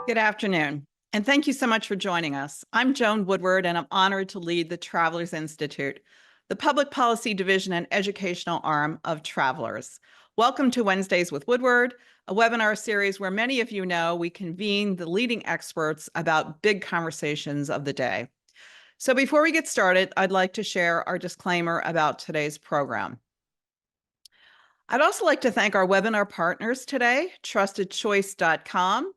Good afternoon, and thank you so much for joining us. I'm Joan Woodward, and I'm honored to lead the Travelers Institute, the public policy division and educational arm of Travelers. Welcome to Wednesdays with Woodward, a webinar series where many of you know we convene the leading experts about big conversations of the day. So before we get started, I'd like to share our disclaimer about today's program. I'd also like to thank our webinar partners today, TrustedChoice.com,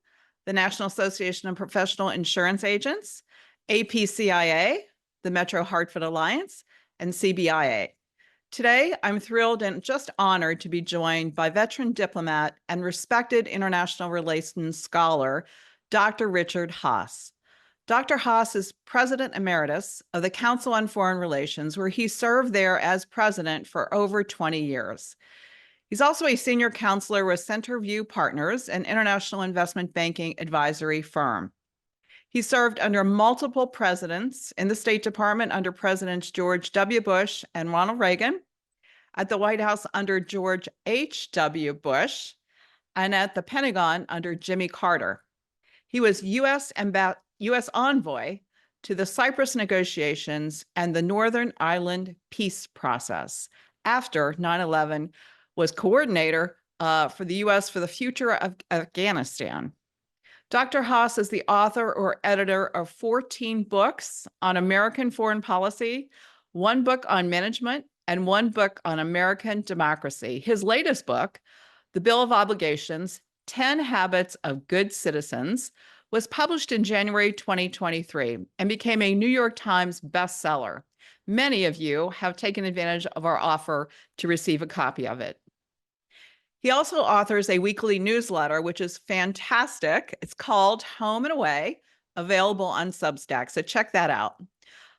the National Association of Professional Insurance Agents, APCIA, the Metro Hartford Alliance, and CBIA. Today, I'm thrilled and just honored to be joined by veteran diplomat and respected international relations scholar, Dr. Richard Haass. Dr. Haass is President Emeritus of the Council on Foreign Relations, where he served there as president for over 20 years. He's also a senior counselor with Centerview Partners, an international investment banking advisory firm. He served under multiple presidents in the State Department under Presidents George W. Bush and Ronald Reagan, at the White House under George H.W. Bush, and at the Pentagon under Jimmy Carter. He was U.S. envoy to the Cyprus negotiations and the Northern Ireland peace process after 9/11, was coordinator for the U.S. for the future of Afghanistan. Dr. Haass is the author or editor of 14 books on American foreign policy, one book on management, and one book on American democracy. His latest book, The Bill of Obligations, 10 Habits of Good Citizens, was published in January 2023 and became a New York Times bestseller. Many of you have taken advantage of our offer to receive a copy of it. He also authors a weekly newsletter, which is fantastic. It's called Home and Away, available on Substack, so check that out.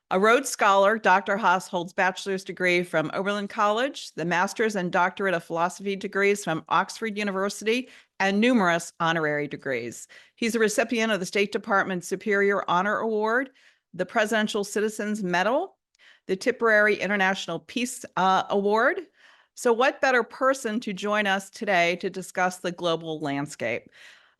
A Rhodes Scholar, Dr. Haass holds bachelor's degree from Oberlin College, the master's and doctorate of philosophy degrees from Oxford University, and numerous honorary degrees. He's a recipient of the State Department Superior Honor Award, the Presidential Citizens Medal, the Tipperary International Peace Award. So what better person to join us today to discuss the global landscape?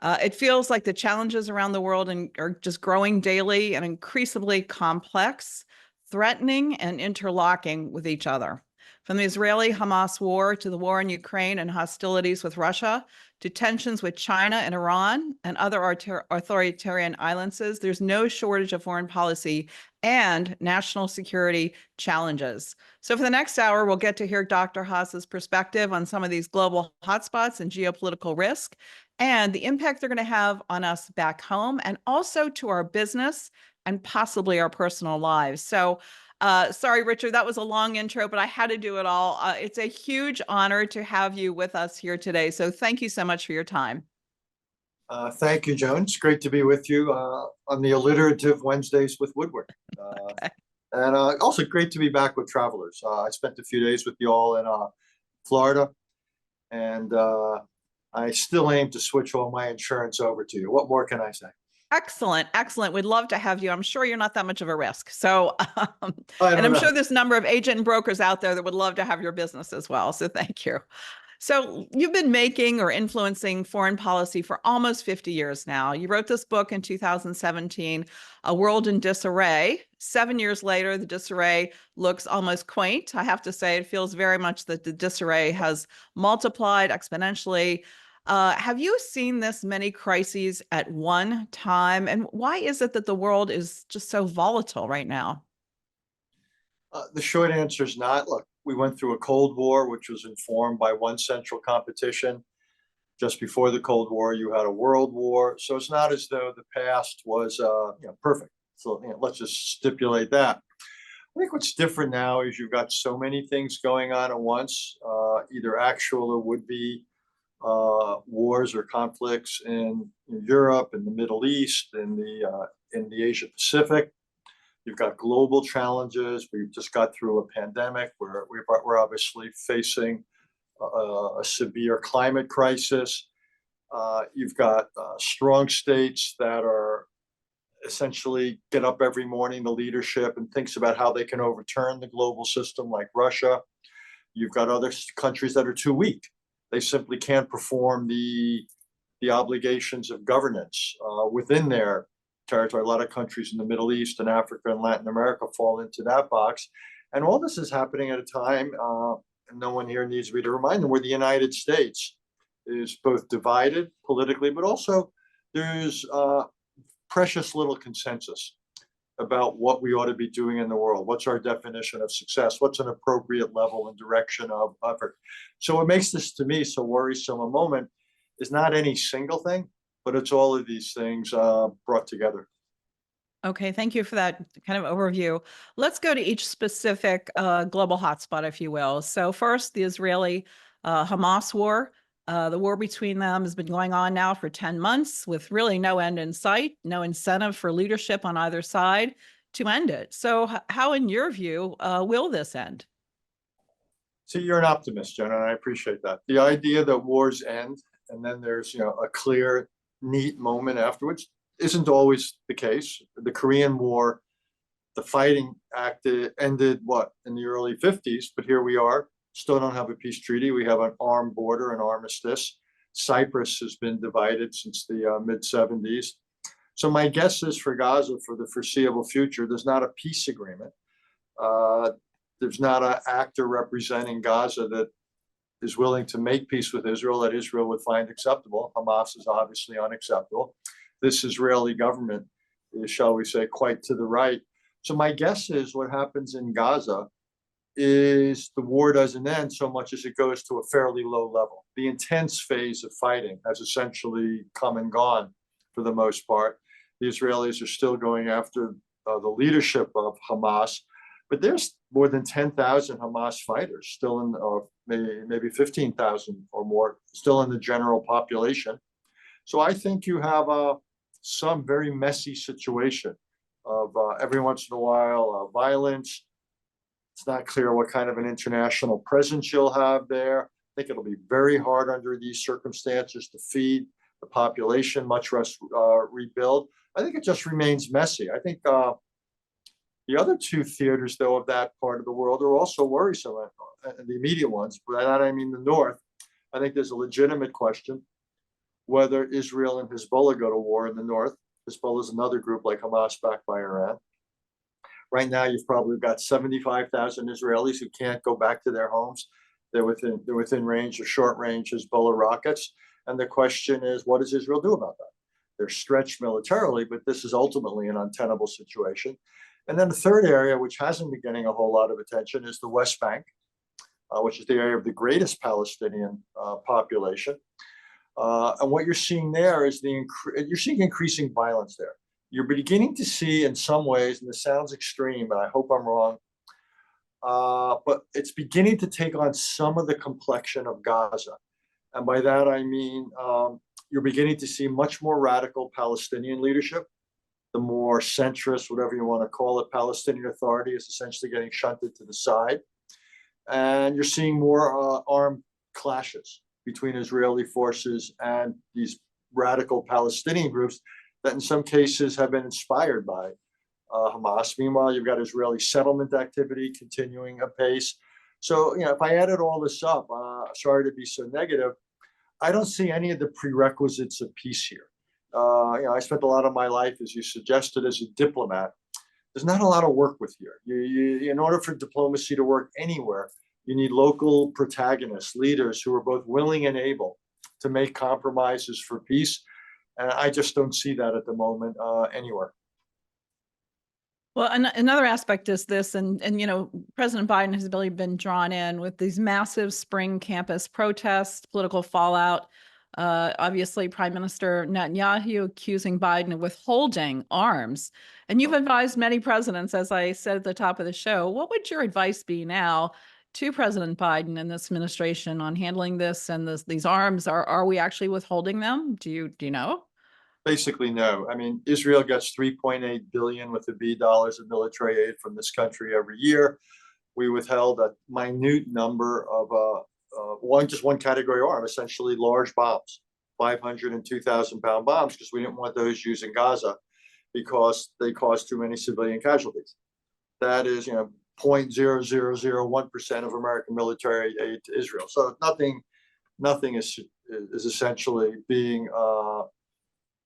It feels like the challenges around the world are just growing daily and increasingly complex, threatening and interlocking with each other. From the Israeli-Hamas war to the war in Ukraine and hostilities with Russia, to tensions with China and Iran and other authoritarian islands, there's no shortage of foreign policy and national security challenges. So for the next hour, we'll get to hear Dr. Haass's perspective on some of these global hotspots and geopolitical risk and the impact they're going to have on us back home and also to our business and possibly our personal lives. So sorry, Richard, that was a long intro, but I had to do it all. It's a huge honor to have you with us here today. So thank you so much for your time. Thank you, Joan. It's great to be with you on the alliterative Wednesdays with Woodward. Okay. And also great to be back with Travelers. I spent a few days with you all in Florida, and I still aim to switch all my insurance over to you. What more can I say? Excellent. Excellent. We'd love to have you. I'm sure you're not that much of a risk. So, and I'm know. sure there's a number of agent and brokers out there that would love to have your business as well. So thank you. So you've been making or influencing foreign policy for almost 50 years now. You wrote this book in 2017, A World in Disarray. 7 years later, the disarray looks almost quaint. I have to say, it feels very much that the disarray has multiplied exponentially. Have you seen this many crises at one time? And why is it that the world is just so volatile right now? The short answer is not. Look, we went through a Cold War, which was informed by one central competition. Just before the Cold War, you had a World War. So it's not as though the past was perfect. So let's just stipulate that. I think what's different now is you've got so many things going on at once, either actual or would-be wars or conflicts in Europe, in the Middle East, in the Asia Pacific. You've got global challenges. We've just got through a pandemic where we're obviously facing a severe climate crisis. You've got strong states that are essentially get up every morning, the leadership, and thinks about how they can overturn the global system, like Russia. You've got other countries that are too weak. They simply can't perform the the obligations of governance within their territory. A lot of countries in the Middle East and Africa and Latin America fall into that box. And all this is happening at a time, and no one here needs me to remind them, where the United States is both divided politically, but also there's precious little consensus about what we ought to be doing in the world. What's our definition of success? What's an appropriate level and direction of effort? So what makes this to me so worrisome a moment is not any single thing, but it's all of these things brought together. Okay, thank you for that kind of overview. Let's go to each specific global hotspot, if you will. So first, the Israeli Hamas war. The war between them has been going on now for 10 months with really no end in sight, no incentive for leadership on either side to end it. So how, in your view, will this end? See, you're an optimist, Jen, and I appreciate that. The idea that wars end and then there's, a clear, neat moment afterwards isn't always the case. The Korean War, the fighting ended in the early 50s, but here we are, still don't have a peace treaty. We have an armed border, an armistice. Cyprus has been divided since the mid 70s. So my guess is for Gaza, for the foreseeable future, there's not a peace agreement. There's not an actor representing Gaza that is willing to make peace with Israel that Israel would find acceptable. Hamas is obviously unacceptable. This Israeli government is, shall we say, quite to the right. So my guess is what happens in Gaza is the war doesn't end so much as it goes to a fairly low level. The intense phase of fighting has essentially come and gone for the most part. The Israelis are still going after the leadership of Hamas, but there's more than 10,000 Hamas fighters still in, or maybe 15,000 or more, still in the general population. So I think you have some very messy situation of every once in a while violence. It's not clear what kind of an international presence you'll have there. I think it'll be very hard under these circumstances to feed the population, much less rebuild. I think it just remains messy. I think the other two theaters, though, of that part of the world are also worrisome, the immediate ones. By that I mean the north. I think there's a legitimate question whether Israel and Hezbollah go to war in the north. Hezbollah is another group like Hamas backed by Iran. Right now, you've probably got 75,000 Israelis who can't go back to their homes. They're within range of short-range Hezbollah rockets. And the question is, what does Israel do about that? They're stretched militarily, but this is ultimately an untenable situation. And then the third area, which hasn't been getting a whole lot of attention, is the West Bank, which is the area of the greatest Palestinian population. And what you're seeing there is you're seeing increasing violence there. You're beginning to see, in some ways, and this sounds extreme, and I hope I'm wrong, but it's beginning to take on some of the complexion of Gaza. And by that, I mean you're beginning to see much more radical Palestinian leadership. The more centrist, whatever you want to call it, Palestinian Authority is essentially getting shunted to the side. And you're seeing more armed clashes between Israeli forces and these radical Palestinian groups that in some cases have been inspired by Hamas. Meanwhile, you've got Israeli settlement activity continuing apace. So, if I added all this up, sorry to be so negative, I don't see any of the prerequisites of peace here. I spent a lot of my life, as you suggested, as a diplomat. There's not a lot of work with here. In order for diplomacy to work anywhere, you need local protagonists, leaders who are both willing and able to make compromises for peace. And I just don't see that at the moment anywhere. Well, another aspect is this, and President Biden has really been drawn in with these massive spring campus protests, political fallout. Obviously, Prime Minister Netanyahu accusing Biden of withholding arms. And you've advised many presidents, as I said at the top of the show. What would your advice be now to President Biden and this administration on handling this and these arms? Are we actually withholding them? Do you know? Basically, no. I mean, Israel gets 3.8 billion with the B dollars of military aid from this country every year. We withheld a minute number of just one category arm, essentially large bombs, 500 and 2,000 pound bombs, because we didn't want those used in Gaza because they cause too many civilian casualties. That is, 0.0001% of American military aid to Israel. So nothing is is essentially being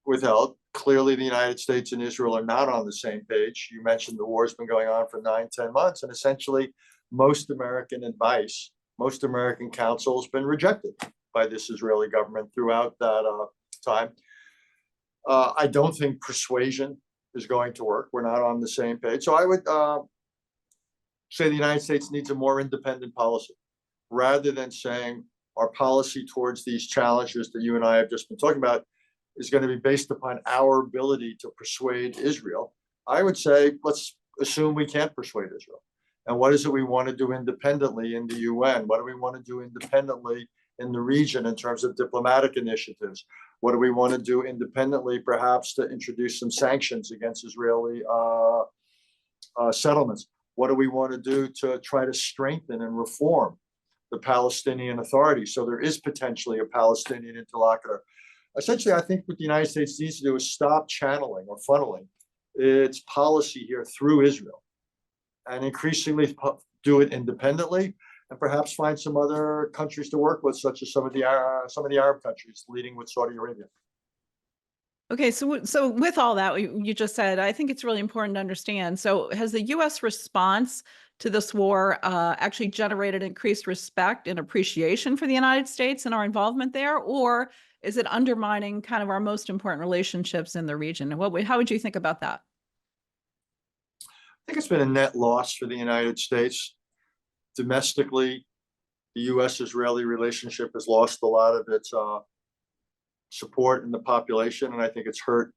withheld. Clearly, the United States and Israel are not on the same page. You mentioned the war's been going on for 9, 10 months, and essentially most American advice, most American counsel has been rejected by this Israeli government throughout that time. I don't think persuasion is going to work. We're not on the same page. So I would say the United States needs a more independent policy rather than saying our policy towards these challenges that you and I have just been talking about is going to be based upon our ability to persuade Israel. I would say, let's assume we can't persuade Israel. And what is it we want to do independently in the UN? What do we want to do independently in the region in terms of diplomatic initiatives? What do we want to do independently, perhaps to introduce some sanctions against Israeli settlements? What do we want to do to try to strengthen and reform the Palestinian Authority so there is potentially a Palestinian interlocutor? Essentially, I think what the United States needs to do is stop channeling or funneling its policy here through Israel and increasingly do it independently and perhaps find some other countries to work with, such as some of the Arab countries, leading with Saudi Arabia. Okay, so with all that you just said, I think it's really important to understand. So has the U.S. response to this war actually generated increased respect and appreciation for the United States and our involvement there, or is it undermining kind of our most important relationships in the region? How would you think about that? I think it's been a net loss for the United States. Domestically, the U.S.-Israeli relationship has lost a lot of its support in the population, and I think it's hurt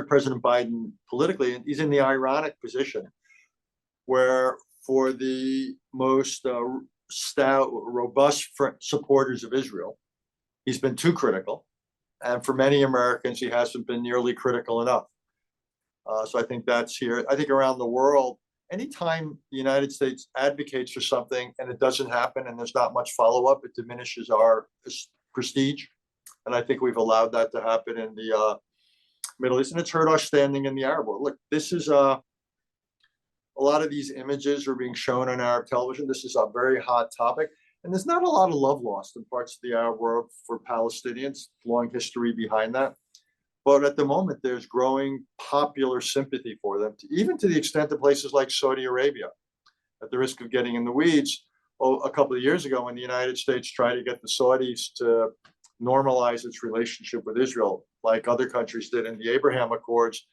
President Biden politically. And he's in the ironic position where, for the most stout, robust supporters of Israel, he's been too critical, and for many Americans, he hasn't been nearly critical enough. So I think that's here. I think around the world, anytime the United States advocates for something and it doesn't happen and there's not much follow-up, it diminishes our prestige. And I think we've allowed that to happen in the Middle East, and it's hurt our standing in the Arab world. Look, this is a lot of these images are being shown on Arab television. This is a very hot topic, and there's not a lot of love lost in parts of the Arab world for Palestinians. Long history behind that. But at the moment, there's growing popular sympathy for them, even to the extent that places like Saudi Arabia, at the risk of getting in the weeds, a couple of years ago when the United States tried to get the Saudis to normalize its relationship with Israel, like other countries did in the Abraham Accords,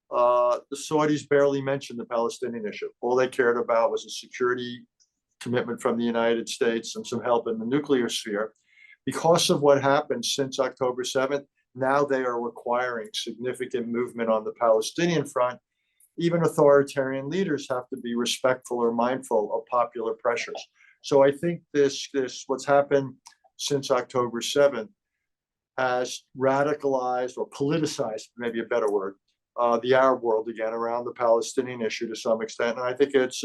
the Saudis barely mentioned the Palestinian issue. All they cared about was a security commitment from the United States and some help in the nuclear sphere. Because of what happened since October 7th, now they are requiring significant movement on the Palestinian front. Even authoritarian leaders have to be respectful or mindful of popular pressures. So I think this what's happened since October 7th has radicalized or politicized, maybe a better word, the Arab world again around the Palestinian issue to some extent. And I think it's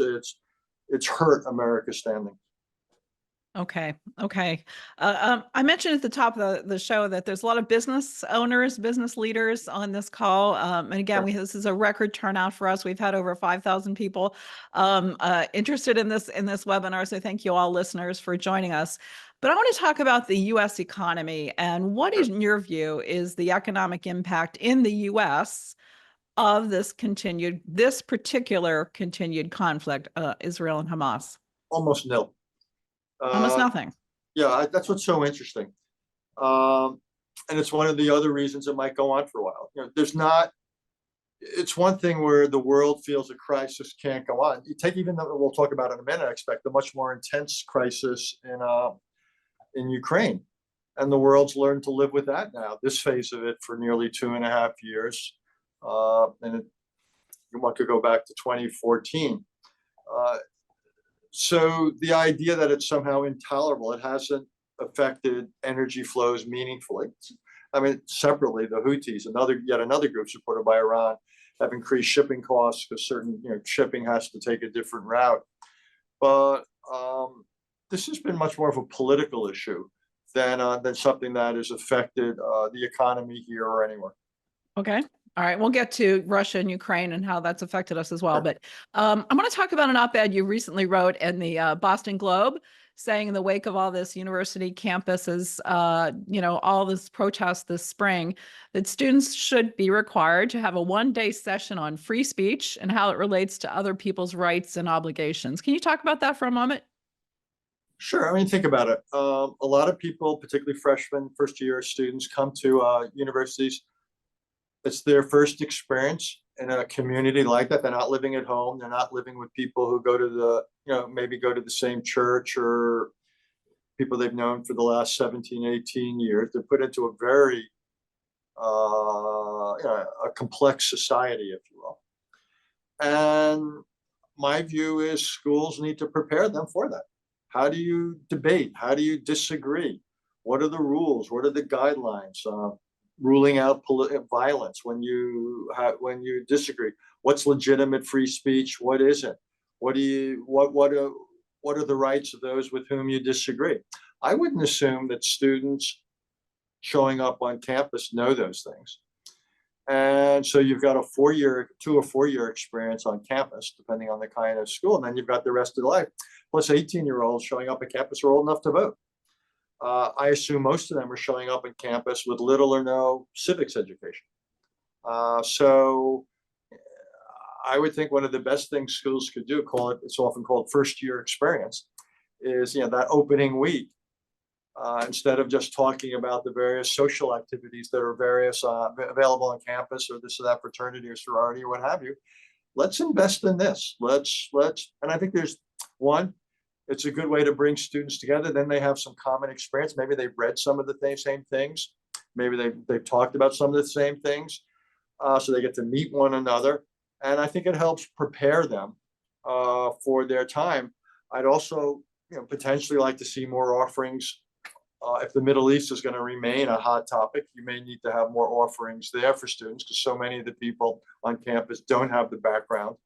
hurt America's standing. Okay. I mentioned at the top of the show that there's a lot of business owners, business leaders on this call. And again, this is a record turnout for us. We've had over 5,000 people interested in this webinar. So thank you all listeners for joining us. But I want to talk about the U.S. economy and what, in your view, is the economic impact in the U.S. of this particular continued conflict, Israel and Hamas? Almost nil. Almost nothing. Yeah, that's what's so interesting. And it's one of the other reasons it might go on for a while. It's one thing where the world feels a crisis can't go on. You take even though we'll talk about in a minute, I expect a much more intense crisis in Ukraine. And the world's learned to live with that now, this phase of it for nearly 2.5 years. And one could go back to 2014. So the idea that it's somehow intolerable, it hasn't affected energy flows meaningfully. I mean, separately, the Houthis, yet another group supported by Iran, have increased shipping costs because certain shipping has to take a different route. But this has been much more of a political issue than something that has affected the economy here or anywhere. Okay. All right, we'll get to Russia and Ukraine and how that's affected us as well. But I want to talk about an op-ed you recently wrote in the Boston Globe saying in the wake of all this university campuses, all this protest this spring, that students should be required to have a one-day session on free speech and how it relates to other people's rights and obligations. Can you talk about that for a moment? Sure. I mean, think about it. A lot of people, particularly freshmen, first year students, come to universities. It's their first experience in a community like that. They're not living at home. They're not living with people who go to maybe go to the same church or people they've known for the last 17, 18 years. They're put into a very a complex society, if you will. And my view is schools need to prepare them for that. How do you debate? How do you disagree? What are the rules? What are the guidelines? Ruling out violence when you disagree. What's legitimate free speech? What isn't? What are the rights of those with whom you disagree? I wouldn't assume that students showing up on campus know those things. And so you've got a 2 or 4 year experience on campus, depending on the kind of school. And then you've got the rest of the life. Plus 18-year-olds showing up at campus are old enough to vote. I assume most of them are showing up on campus with little or no civics education. So I would think one of the best things schools could do, it's often called first year experience, is that opening week. Instead of just talking about the various social activities that are available on campus or this or that fraternity or sorority or what have you, let's invest in this. And I think it's a good way to bring students together. Then they have some common experience. Maybe they've read some of the same things. Maybe they've talked about some of the same things. So they get to meet one another. And I think it helps prepare them for their time. I'd also potentially like to see more offerings. If the Middle East is going to remain a hot topic, you may need to have more offerings there for students, because so many of the people on campus don't have the background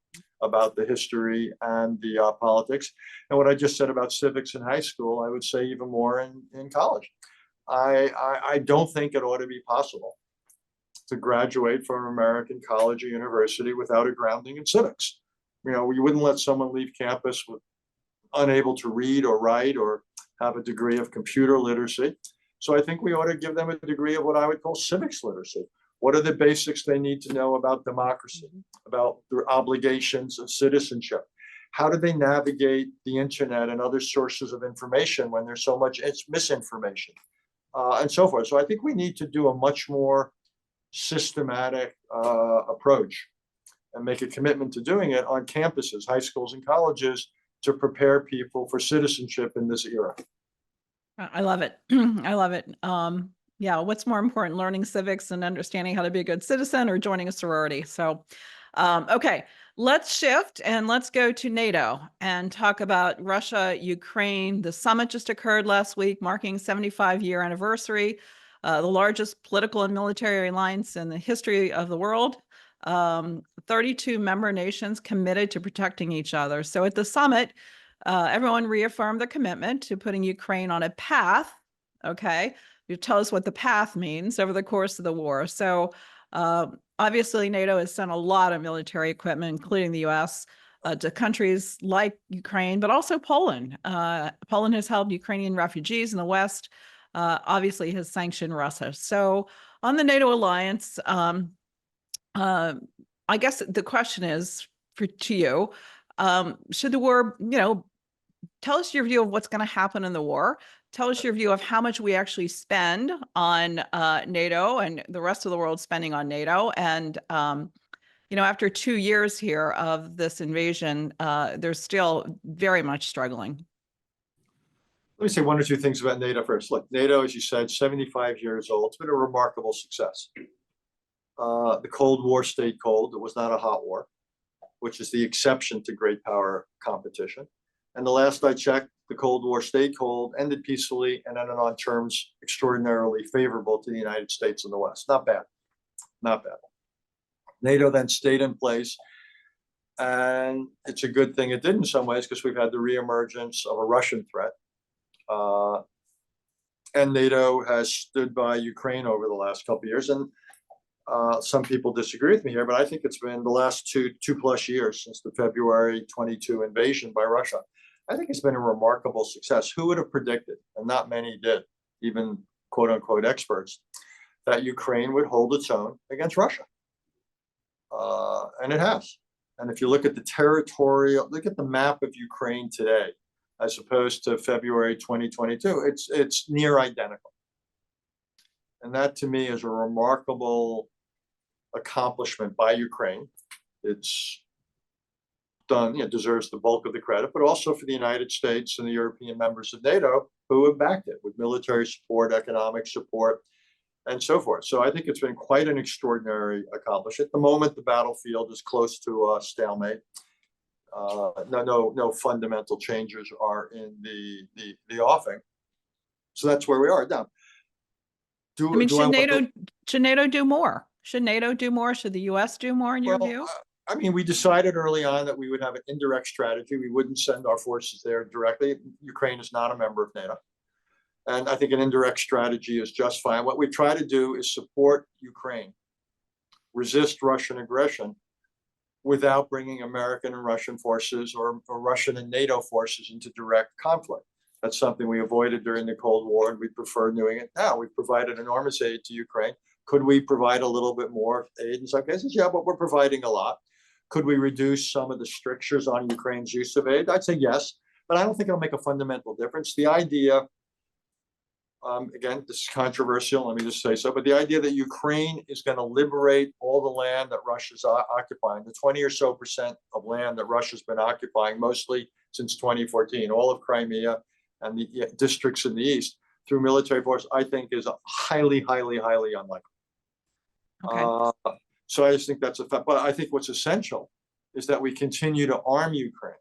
about the history and the politics. And what I just said about civics in high school, I would say even more in college. I don't think it ought to be possible to graduate from an American college or university without a grounding in civics. You wouldn't let someone leave campus unable to read or write or have a degree of computer literacy. So I think we ought to give them a degree of what I would call civics literacy. What are the basics they need to know about democracy, about their obligations of citizenship? How do they navigate the internet and other sources of information when there's so much misinformation, and so forth? So I think we need to do a much more systematic approach and make a commitment to doing it on campuses, high schools and colleges, to prepare people for citizenship in this era. I love it. I love it. What's more important, learning civics and understanding how to be a good citizen, or joining a sorority? So, okay, let's shift and let's go to NATO and talk about Russia, Ukraine. The summit just occurred last week, marking 75-year anniversary, the largest political and military alliance in the history of the world. 32 member nations committed to protecting each other. So at the summit, everyone reaffirmed their commitment to putting Ukraine on a path. Okay, you tell us what the path means over the course of the war. So obviously, NATO has sent a lot of military equipment, including the U.S., to countries like Ukraine, but also Poland. Poland has helped Ukrainian refugees in the West, obviously has sanctioned Russia. So on the NATO alliance, I guess the question is to you, should the war, tell us your view of what's going to happen in the war. Tell us your view of how much we actually spend on NATO and the rest of the world spending on NATO. And, after 2 years here of this invasion, they're still very much struggling. Let me say one or two things about NATO first. Look, NATO, as you said, 75 years old. It's been a remarkable success. The Cold War stayed cold. It was not a hot war, which is the exception to great power competition. And the last I checked, the Cold War stayed cold, ended peacefully, and ended on terms extraordinarily favorable to the United States and the West. Not bad. Not bad. NATO then stayed in place. And it's a good thing it did in some ways, because we've had the reemergence of a Russian threat. And NATO has stood by Ukraine over the last couple of years. And some people disagree with me here, but I think it's been the last two plus years since the February 22 invasion by Russia. I think it's been a remarkable success. Who would have predicted, and not many did, even quote unquote experts, that Ukraine would hold its own against Russia? And it has. And if you look at look at the map of Ukraine today, as opposed to February 2022, it's near identical. And that to me is a remarkable accomplishment by Ukraine. It's done, deserves the bulk of the credit, but also for the United States and the European members of NATO who have backed it with military support, economic support, and so forth. So I think it's been quite an extraordinary accomplishment. At the moment, the battlefield is close to a stalemate. No fundamental changes are in the offing. So that's where we are now. Should NATO do more? Should NATO do more? Should the US do more in your view? I mean, we decided early on that we would have an indirect strategy. We wouldn't send our forces there directly. Ukraine is not a member of NATO. And I think an indirect strategy is just fine. What we try to do is support Ukraine, resist Russian aggression without bringing American and Russian forces or Russian and NATO forces into direct conflict. That's something we avoided during the Cold War, and we prefer doing it now. We've provided enormous aid to Ukraine. Could we provide a little bit more aid in some cases? Yeah, but we're providing a lot. Could we reduce some of the strictures on Ukraine's use of aid? I'd say yes, but I don't think it'll make a fundamental difference. The idea, again, this is controversial, let me just say so, but the idea that Ukraine is going to liberate all the land that Russia's occupying, the 20 or so % of land that Russia's been occupying, mostly since 2014, all of Crimea and the districts in the east, through military force, I think is highly, highly, highly unlikely. Okay. So I just think that's a fact. But I think what's essential is that we continue to arm Ukraine,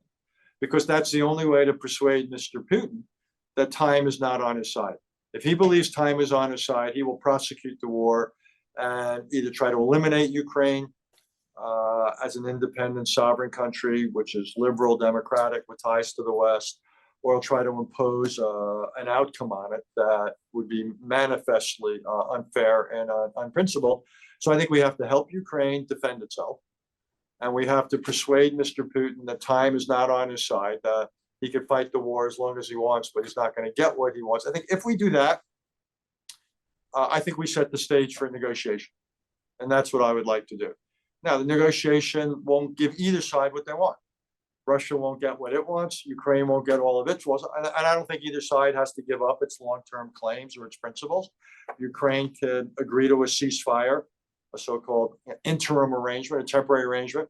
because that's the only way to persuade Mr. Putin that time is not on his side. If he believes time is on his side, he will prosecute the war and either try to eliminate Ukraine as an independent sovereign country, which is liberal, democratic, with ties to the West, or he'll try to impose an outcome on it that would be manifestly unfair and unprincipled. So I think we have to help Ukraine defend itself. And we have to persuade Mr. Putin that time is not on his side, that he can fight the war as long as he wants, but he's not going to get what he wants. I think if we do that, I think we set the stage for a negotiation. And that's what I would like to do. Now, the negotiation won't give either side what they want. Russia won't get what it wants. Ukraine won't get all of its wants. And I don't think either side has to give up its long-term claims or its principles. Ukraine could agree to a ceasefire, a so-called interim arrangement, a temporary arrangement,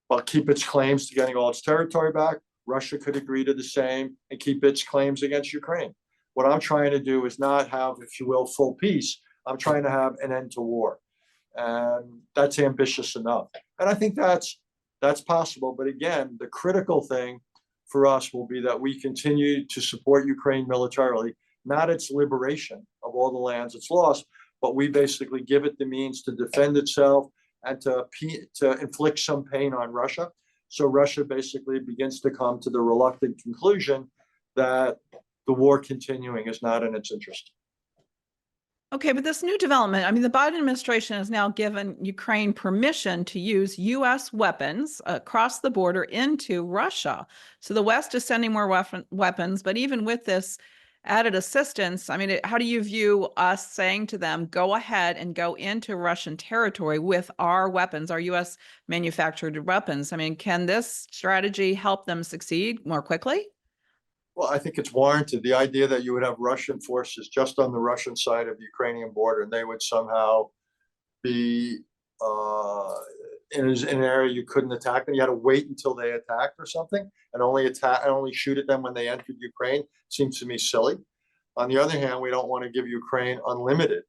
but keep its claims to getting all its territory back. Russia could agree to the same and keep its claims against Ukraine. What I'm trying to do is not have, if you will, full peace. I'm trying to have an end to war. And that's ambitious enough. And I think that's possible. But again, the critical thing for us will be that we continue to support Ukraine militarily, not its liberation of all the lands it's lost, but we basically give it the means to defend itself and to inflict some pain on Russia. So Russia basically begins to come to the reluctant conclusion that the war continuing is not in its interest. Okay, but this new development, I mean, the Biden administration has now given Ukraine permission to use US weapons across the border into Russia. So the West is sending more weapons, but even with this added assistance, I mean, how do you view us saying to them, go ahead and go into Russian territory with our weapons, our US manufactured weapons? I mean, can this strategy help them succeed more quickly? Well, I think it's warranted. The idea that you would have Russian forces just on the Russian side of the Ukrainian border, and they would somehow be in an area you couldn't attack them. You had to wait until they attacked or something, and only shoot at them when they entered Ukraine. Seems to me silly. On the other hand, we don't want to give Ukraine unlimited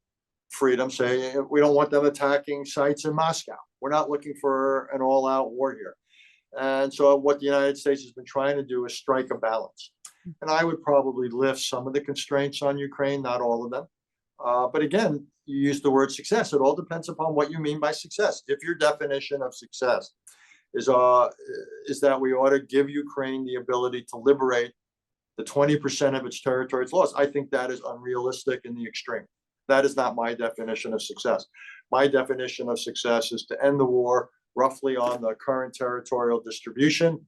freedom. Say we don't want them attacking sites in Moscow. We're not looking for an all-out war here. And so what the United States has been trying to do is strike a balance. And I would probably lift some of the constraints on Ukraine, not all of them. But again, you use the word success. It all depends upon what you mean by success. If your definition of success is that we ought to give Ukraine the ability to liberate the 20% of its territory it's lost, I think that is unrealistic in the extreme. That is not my definition of success. My definition of success is to end the war roughly on the current territorial distribution,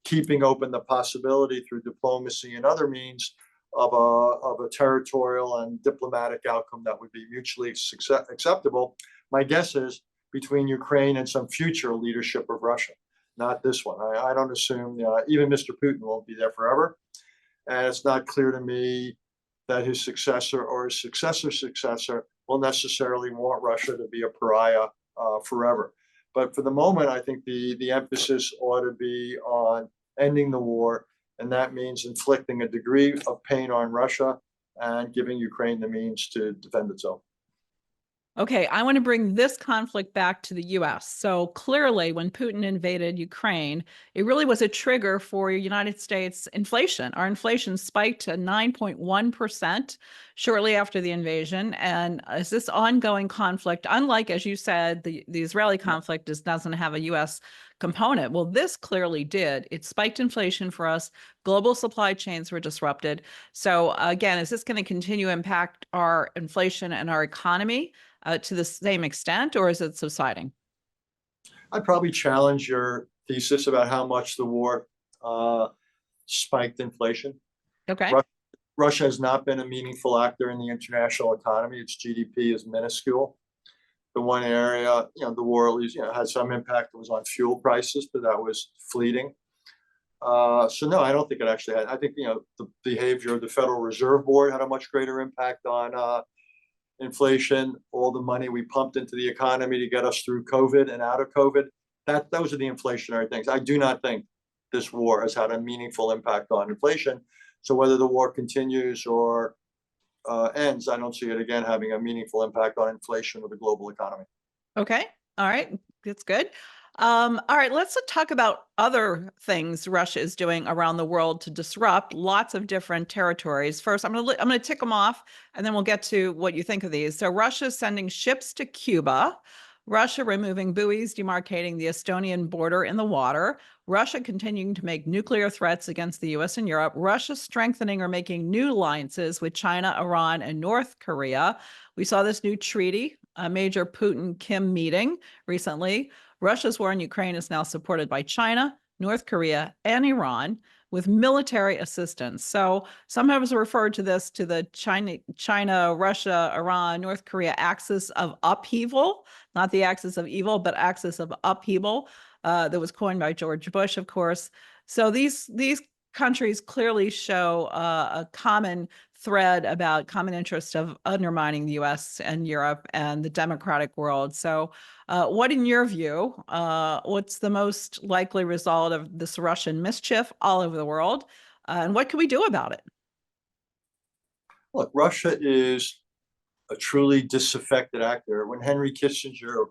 keeping open the possibility through diplomacy and other means of a territorial and diplomatic outcome that would be mutually acceptable. My guess is between Ukraine and some future leadership of Russia, not this one. I don't assume even Mr. Putin won't be there forever. And it's not clear to me that his successor or his successor's successor will necessarily want Russia to be a pariah forever. But for the moment, I think the emphasis ought to be on ending the war, and that means inflicting a degree of pain on Russia and giving Ukraine the means to defend itself. Okay, I want to bring this conflict back to the US. So clearly, when Putin invaded Ukraine, it really was a trigger for United States inflation. Our inflation spiked to 9.1% shortly after the invasion. And is this ongoing conflict, unlike, as you said, the Israeli conflict doesn't have a US component. Well, this clearly did. It spiked inflation for us. Global supply chains were disrupted. So again, is this going to continue to impact our inflation and our economy to the same extent, or is it subsiding? I'd probably challenge your thesis about how much the war spiked inflation. Okay. Russia has not been a meaningful actor in the international economy. Its GDP is minuscule. The one area, the war at least, had some impact was on fuel prices, but that was fleeting. So no, I don't think it actually had. I think, the behavior of the Federal Reserve Board had a much greater impact on inflation, all the money we pumped into the economy to get us through COVID and out of COVID. Those are the inflationary things. I do not think this war has had a meaningful impact on inflation. So whether the war continues or ends, I don't see it again having a meaningful impact on inflation or the global economy. Okay. All right. That's good. All right. Let's talk about other things Russia is doing around the world to disrupt lots of different territories. First, I'm going to tick them off, and then we'll get to what you think of these. So Russia is sending ships to Cuba. Russia removing buoys demarcating the Estonian border in the water. Russia continuing to make nuclear threats against the US and Europe. Russia strengthening or making new alliances with China, Iran, and North Korea. We saw this new treaty, a major Putin-Kim meeting recently. Russia's war in Ukraine is now supported by China, North Korea, and Iran with military assistance. So some have referred to this to the China, Russia, Iran, North Korea axis of upheaval, not the axis of evil, but axis of upheaval that was coined by George Bush, of course. So these countries clearly show a common thread about common interest of undermining the US and Europe and the democratic world. So what, in your view, what's the most likely result of this Russian mischief all over the world? And what can we do about it? Look, Russia is a truly disaffected actor. When Henry Kissinger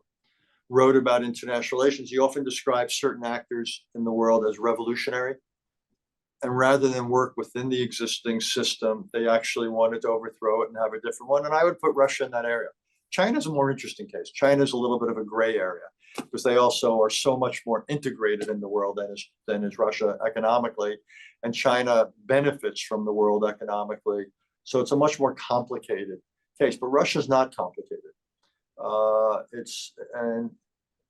wrote about international relations, he often described certain actors in the world as revolutionary. And rather than work within the existing system, they actually wanted to overthrow it and have a different one. And I would put Russia in that area. China's a more interesting case. China's a little bit of a gray area because they also are so much more integrated in the world than is Russia economically. And China benefits from the world economically. So it's a much more complicated case. But Russia's not complicated. And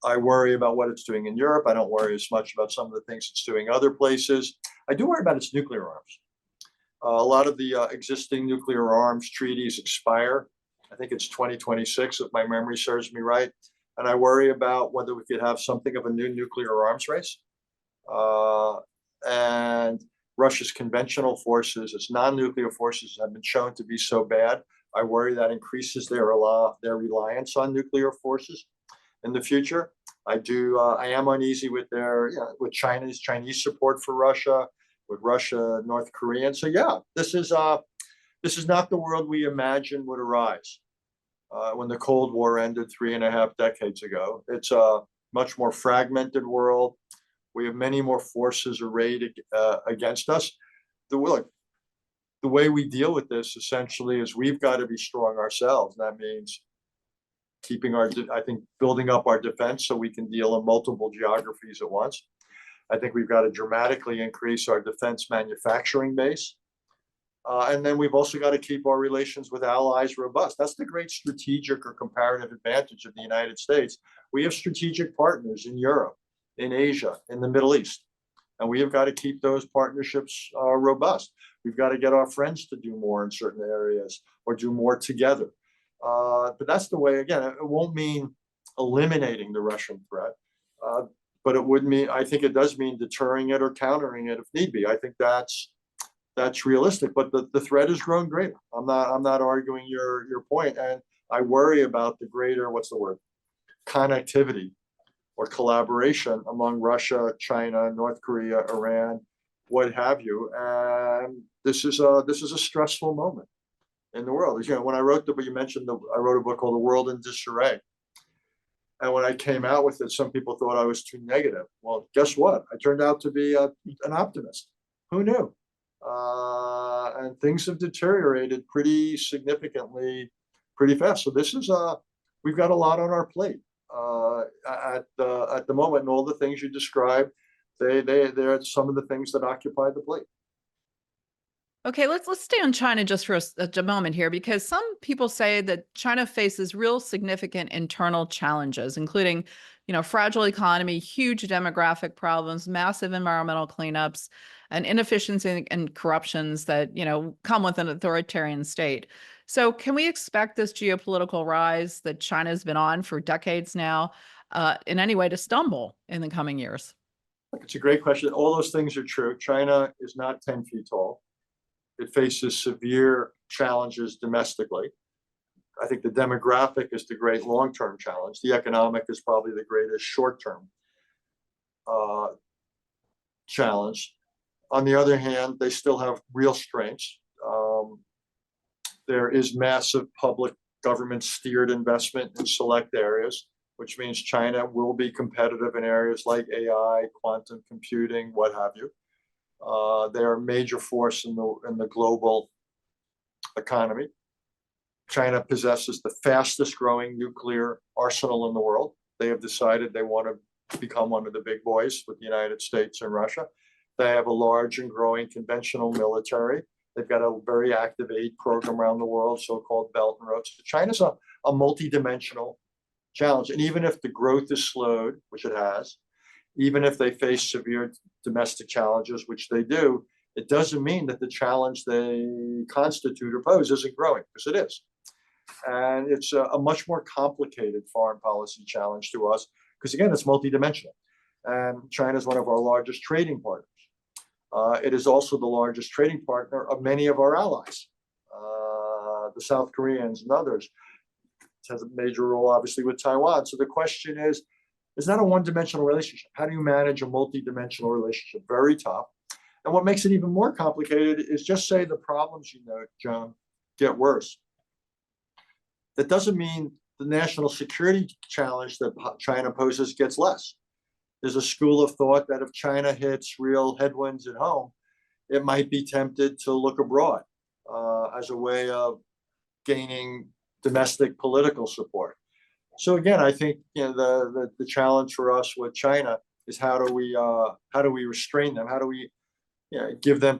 I worry about what it's doing in Europe. I don't worry as much about some of the things it's doing other places. I do worry about its nuclear arms. A lot of the existing nuclear arms treaties expire. I think it's 2026, if my memory serves me right. And I worry about whether we could have something of a new nuclear arms race. And Russia's conventional forces, its non-nuclear forces, have been shown to be so bad. I worry that increases their reliance on nuclear forces in the future. I am uneasy with with Chinese support for Russia, with Russia, North Korea. And so, yeah, this is not the world we imagined would arise when the Cold War ended 3.5 decades ago. It's a much more fragmented world. We have many more forces arrayed against us. The way we deal with this essentially is we've got to be strong ourselves. And that means building up our defense so we can deal in multiple geographies at once. I think we've got to dramatically increase our defense manufacturing base. And then we've also got to keep our relations with allies robust. That's the great strategic or comparative advantage of the United States. We have strategic partners in Europe, in Asia, in the Middle East. And we have got to keep those partnerships robust. We've got to get our friends to do more in certain areas or do more together. But that's the way, again, it won't mean eliminating the Russian threat. But it would mean, I think it does mean deterring it or countering it if need be. I think that's realistic, but the threat has grown greater. I'm not arguing your point, and I worry about the greater, what's the word, connectivity or collaboration among Russia, China, North Korea, Iran, what have you. And this is a stressful moment in the world. You know, when I wrote the book, you mentioned I wrote a book called The World in Disarray. And when I came out with it, some people thought I was too negative. Well, guess what? I turned out to be an optimist. Who knew? And things have deteriorated pretty significantly, pretty fast. So this is we've got a lot on our plate at the moment, and all the things you described, they're some of the things that occupy the plate. Okay, let's stay on China just for a moment here, because some people say that China faces real significant internal challenges, including, fragile economy, huge demographic problems, massive environmental cleanups, and inefficiency and corruptions that, come with an authoritarian state. So can we expect this geopolitical rise that China has been on for decades now in any way to stumble in the coming years? It's a great question. All those things are true. China is not 10 feet tall. It faces severe challenges domestically. I think the demographic is the great long-term challenge. The economic is probably the greatest short-term challenge. On the other hand, they still have real strengths. There is massive public government steered investment in select areas, which means China will be competitive in areas like AI, quantum computing, what have you. They are a major force in the global economy. China possesses the fastest growing nuclear arsenal in the world. They have decided they want to become one of the big boys with the United States and Russia. They have a large and growing conventional military. They've got a very active aid program around the world, so-called Belt and Road. So China's a multidimensional challenge. And even if the growth is slowed, which it has, even if they face severe domestic challenges, which they do, it doesn't mean that the challenge they constitute or pose isn't growing, because it is. And it's a much more complicated foreign policy challenge to us, because again, it's multidimensional. And China is one of our largest trading partners. It is also the largest trading partner of many of our allies, the South Koreans and others. It has a major role, obviously, with Taiwan. So the question is, it's not a one-dimensional relationship. How do you manage a multi-dimensional relationship? Very tough. And what makes it even more complicated is just say the problems, Joan, get worse. That doesn't mean the national security challenge that China poses gets less. There's a school of thought that if China hits real headwinds at home, it might be tempted to look abroad as a way of gaining domestic political support. So again, I think the challenge for us with China is how do we restrain them? How do we give them?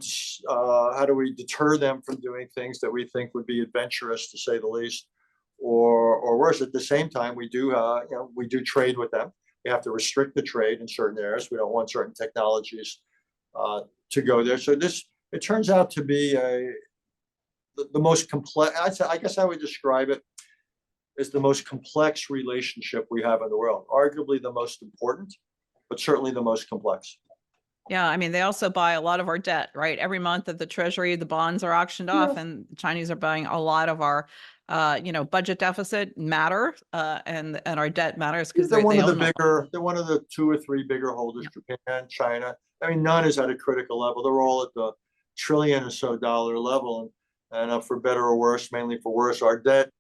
How do we deter them from doing things that we think would be adventurous, to say the least, or worse? At the same time, we do trade with them. We have to restrict the trade in certain areas. We don't want certain technologies to go there. So it turns out to be the most complex. I guess I would describe it is the most complex relationship we have in the world. Arguably the most important, but certainly the most complex. Yeah, I mean, they also buy a lot of our debt, right? Every month at the Treasury, the bonds are auctioned off, and the Chinese are buying a lot of our, budget deficit and our debt matters because they're one of the two or three bigger holders. Yeah. Japan, China. I mean, none is at a critical level. They're all at the trillion or so dollar level, and for better or worse, mainly for worse, our debt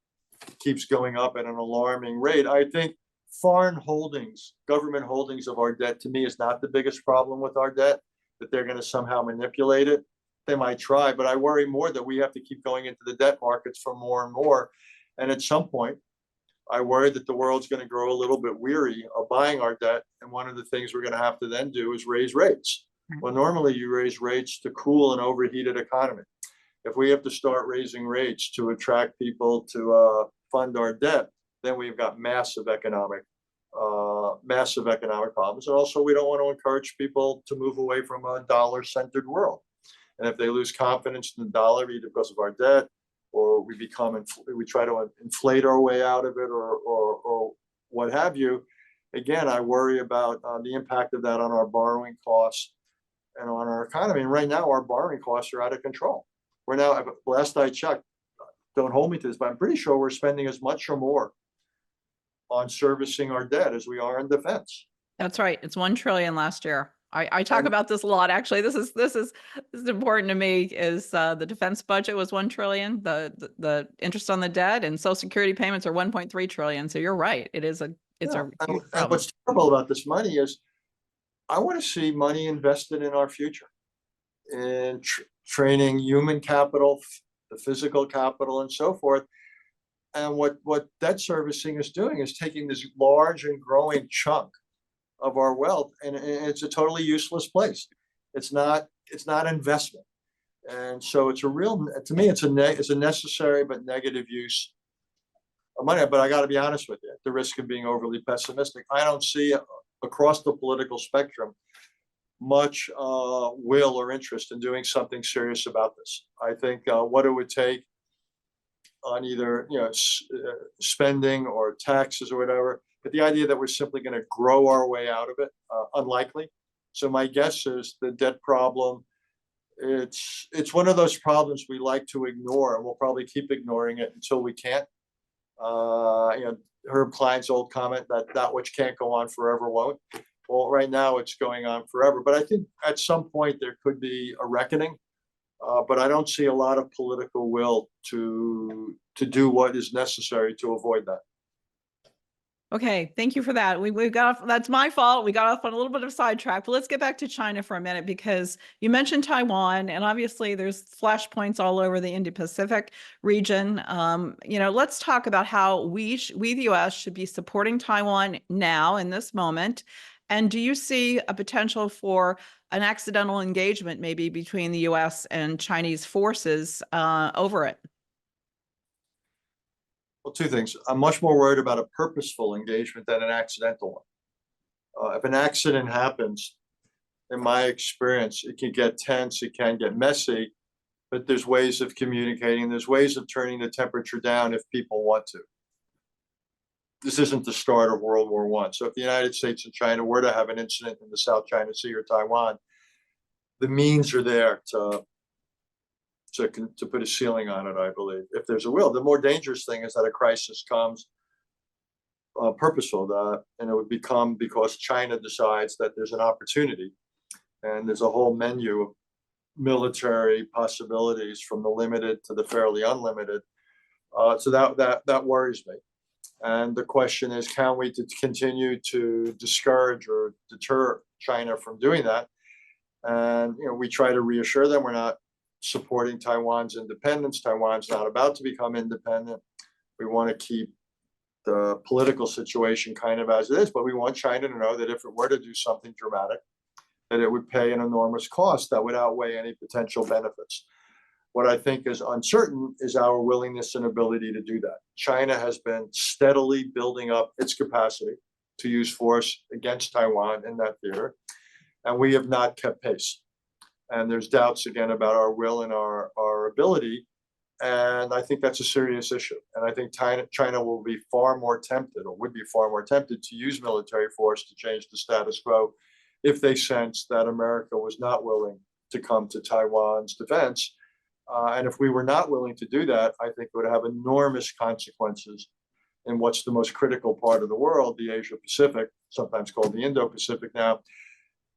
keeps going up at an alarming rate. I think foreign holdings, government holdings of our debt, to me, is not the biggest problem with our debt, that they're going to somehow manipulate it. They might try, but I worry more that we have to keep going into the debt markets for more and more. And at some point, I worry that the world's going to grow a little bit weary of buying our debt. And one of the things we're going to have to then do is raise rates. Well, normally you raise rates to cool an overheated economy. If we have to start raising rates to attract people to fund our debt, then we've got massive economic massive economic problems. And also, we don't want to encourage people to move away from a dollar-centered world. And if they lose confidence in the dollar, either because of our debt, or we try to inflate our way out of it, or what have you. Again, I worry about the impact of that on our borrowing costs and on our economy. And right now, our borrowing costs are out of control. We're now, last I checked, don't hold me to this, but I'm pretty sure we're spending as much or more on servicing our debt as we are in defense. That's right. It's 1 trillion last year. I talk And- about this a lot. Actually, this is important to me. Is the defense budget was 1 trillion. The interest on the debt and Social Security payments are 1.3 trillion. So you're right. It's a Yeah, huge and problem. what's terrible about this money is I want to see money invested in our future, in training human capital, the physical capital, and so forth. And what debt servicing is doing is taking this large and growing chunk of our wealth, and it's a totally useless place. It's not investment. And so it's a real, to me, it's a necessary but negative use of money. But I got to be honest with you, at the risk of being overly pessimistic, I don't see across the political spectrum much will or interest in doing something serious about this. I think what it would take on either spending or taxes or whatever, but the idea that we're simply going to grow our way out of it, unlikely. So my guess is the debt problem, it's one of those problems we like to ignore, and we'll probably keep ignoring it until we can't. Herb Klein's old comment that which can't go on forever won't. Well, right now it's going on forever, but I think at some point there could be a reckoning. But I don't see a lot of political will to do what is necessary to avoid that. Okay, thank you for that. We got off, that's my fault. We got off on a little bit of a sidetrack, but let's get back to China for a minute, because you mentioned Taiwan, and obviously there's flashpoints all over the Indo-Pacific region. Let's talk about how we, the U.S., should be supporting Taiwan now in this moment. And do you see a potential for an accidental engagement maybe between the U.S. and Chinese forces over it? Well, two things. I'm much more worried about a purposeful engagement than an accidental one. If an accident happens, in my experience, it can get tense, it can get messy, but there's ways of communicating, there's ways of turning the temperature down if people want to. This isn't the start of World War I. So if the United States and China were to have an incident in the South China Sea or Taiwan, the means are there to put a ceiling on it, I believe, if there's a will. The more dangerous thing is that a crisis comes purposeful, and it would become because China decides that there's an opportunity, and there's a whole menu of military possibilities from the limited to the fairly unlimited. So that worries me. And the question is, can we continue to discourage or deter China from doing that? And we try to reassure them we're not supporting Taiwan's independence. Taiwan's not about to become independent. We want to keep the political situation kind of as it is, but we want China to know that if it were to do something dramatic, that it would pay an enormous cost that would outweigh any potential benefits. What I think is uncertain is our willingness and ability to do that. China has been steadily building up its capacity to use force against Taiwan in that theater, and we have not kept pace. And there's doubts again about our will and our ability. And I think that's a serious issue. And I think China will be far more tempted, or would be far more tempted, to use military force to change the status quo if they sense that America was not willing to come to Taiwan's defense. And if we were not willing to do that, I think it would have enormous consequences in what's the most critical part of the world, the Asia Pacific, sometimes called the Indo-Pacific now.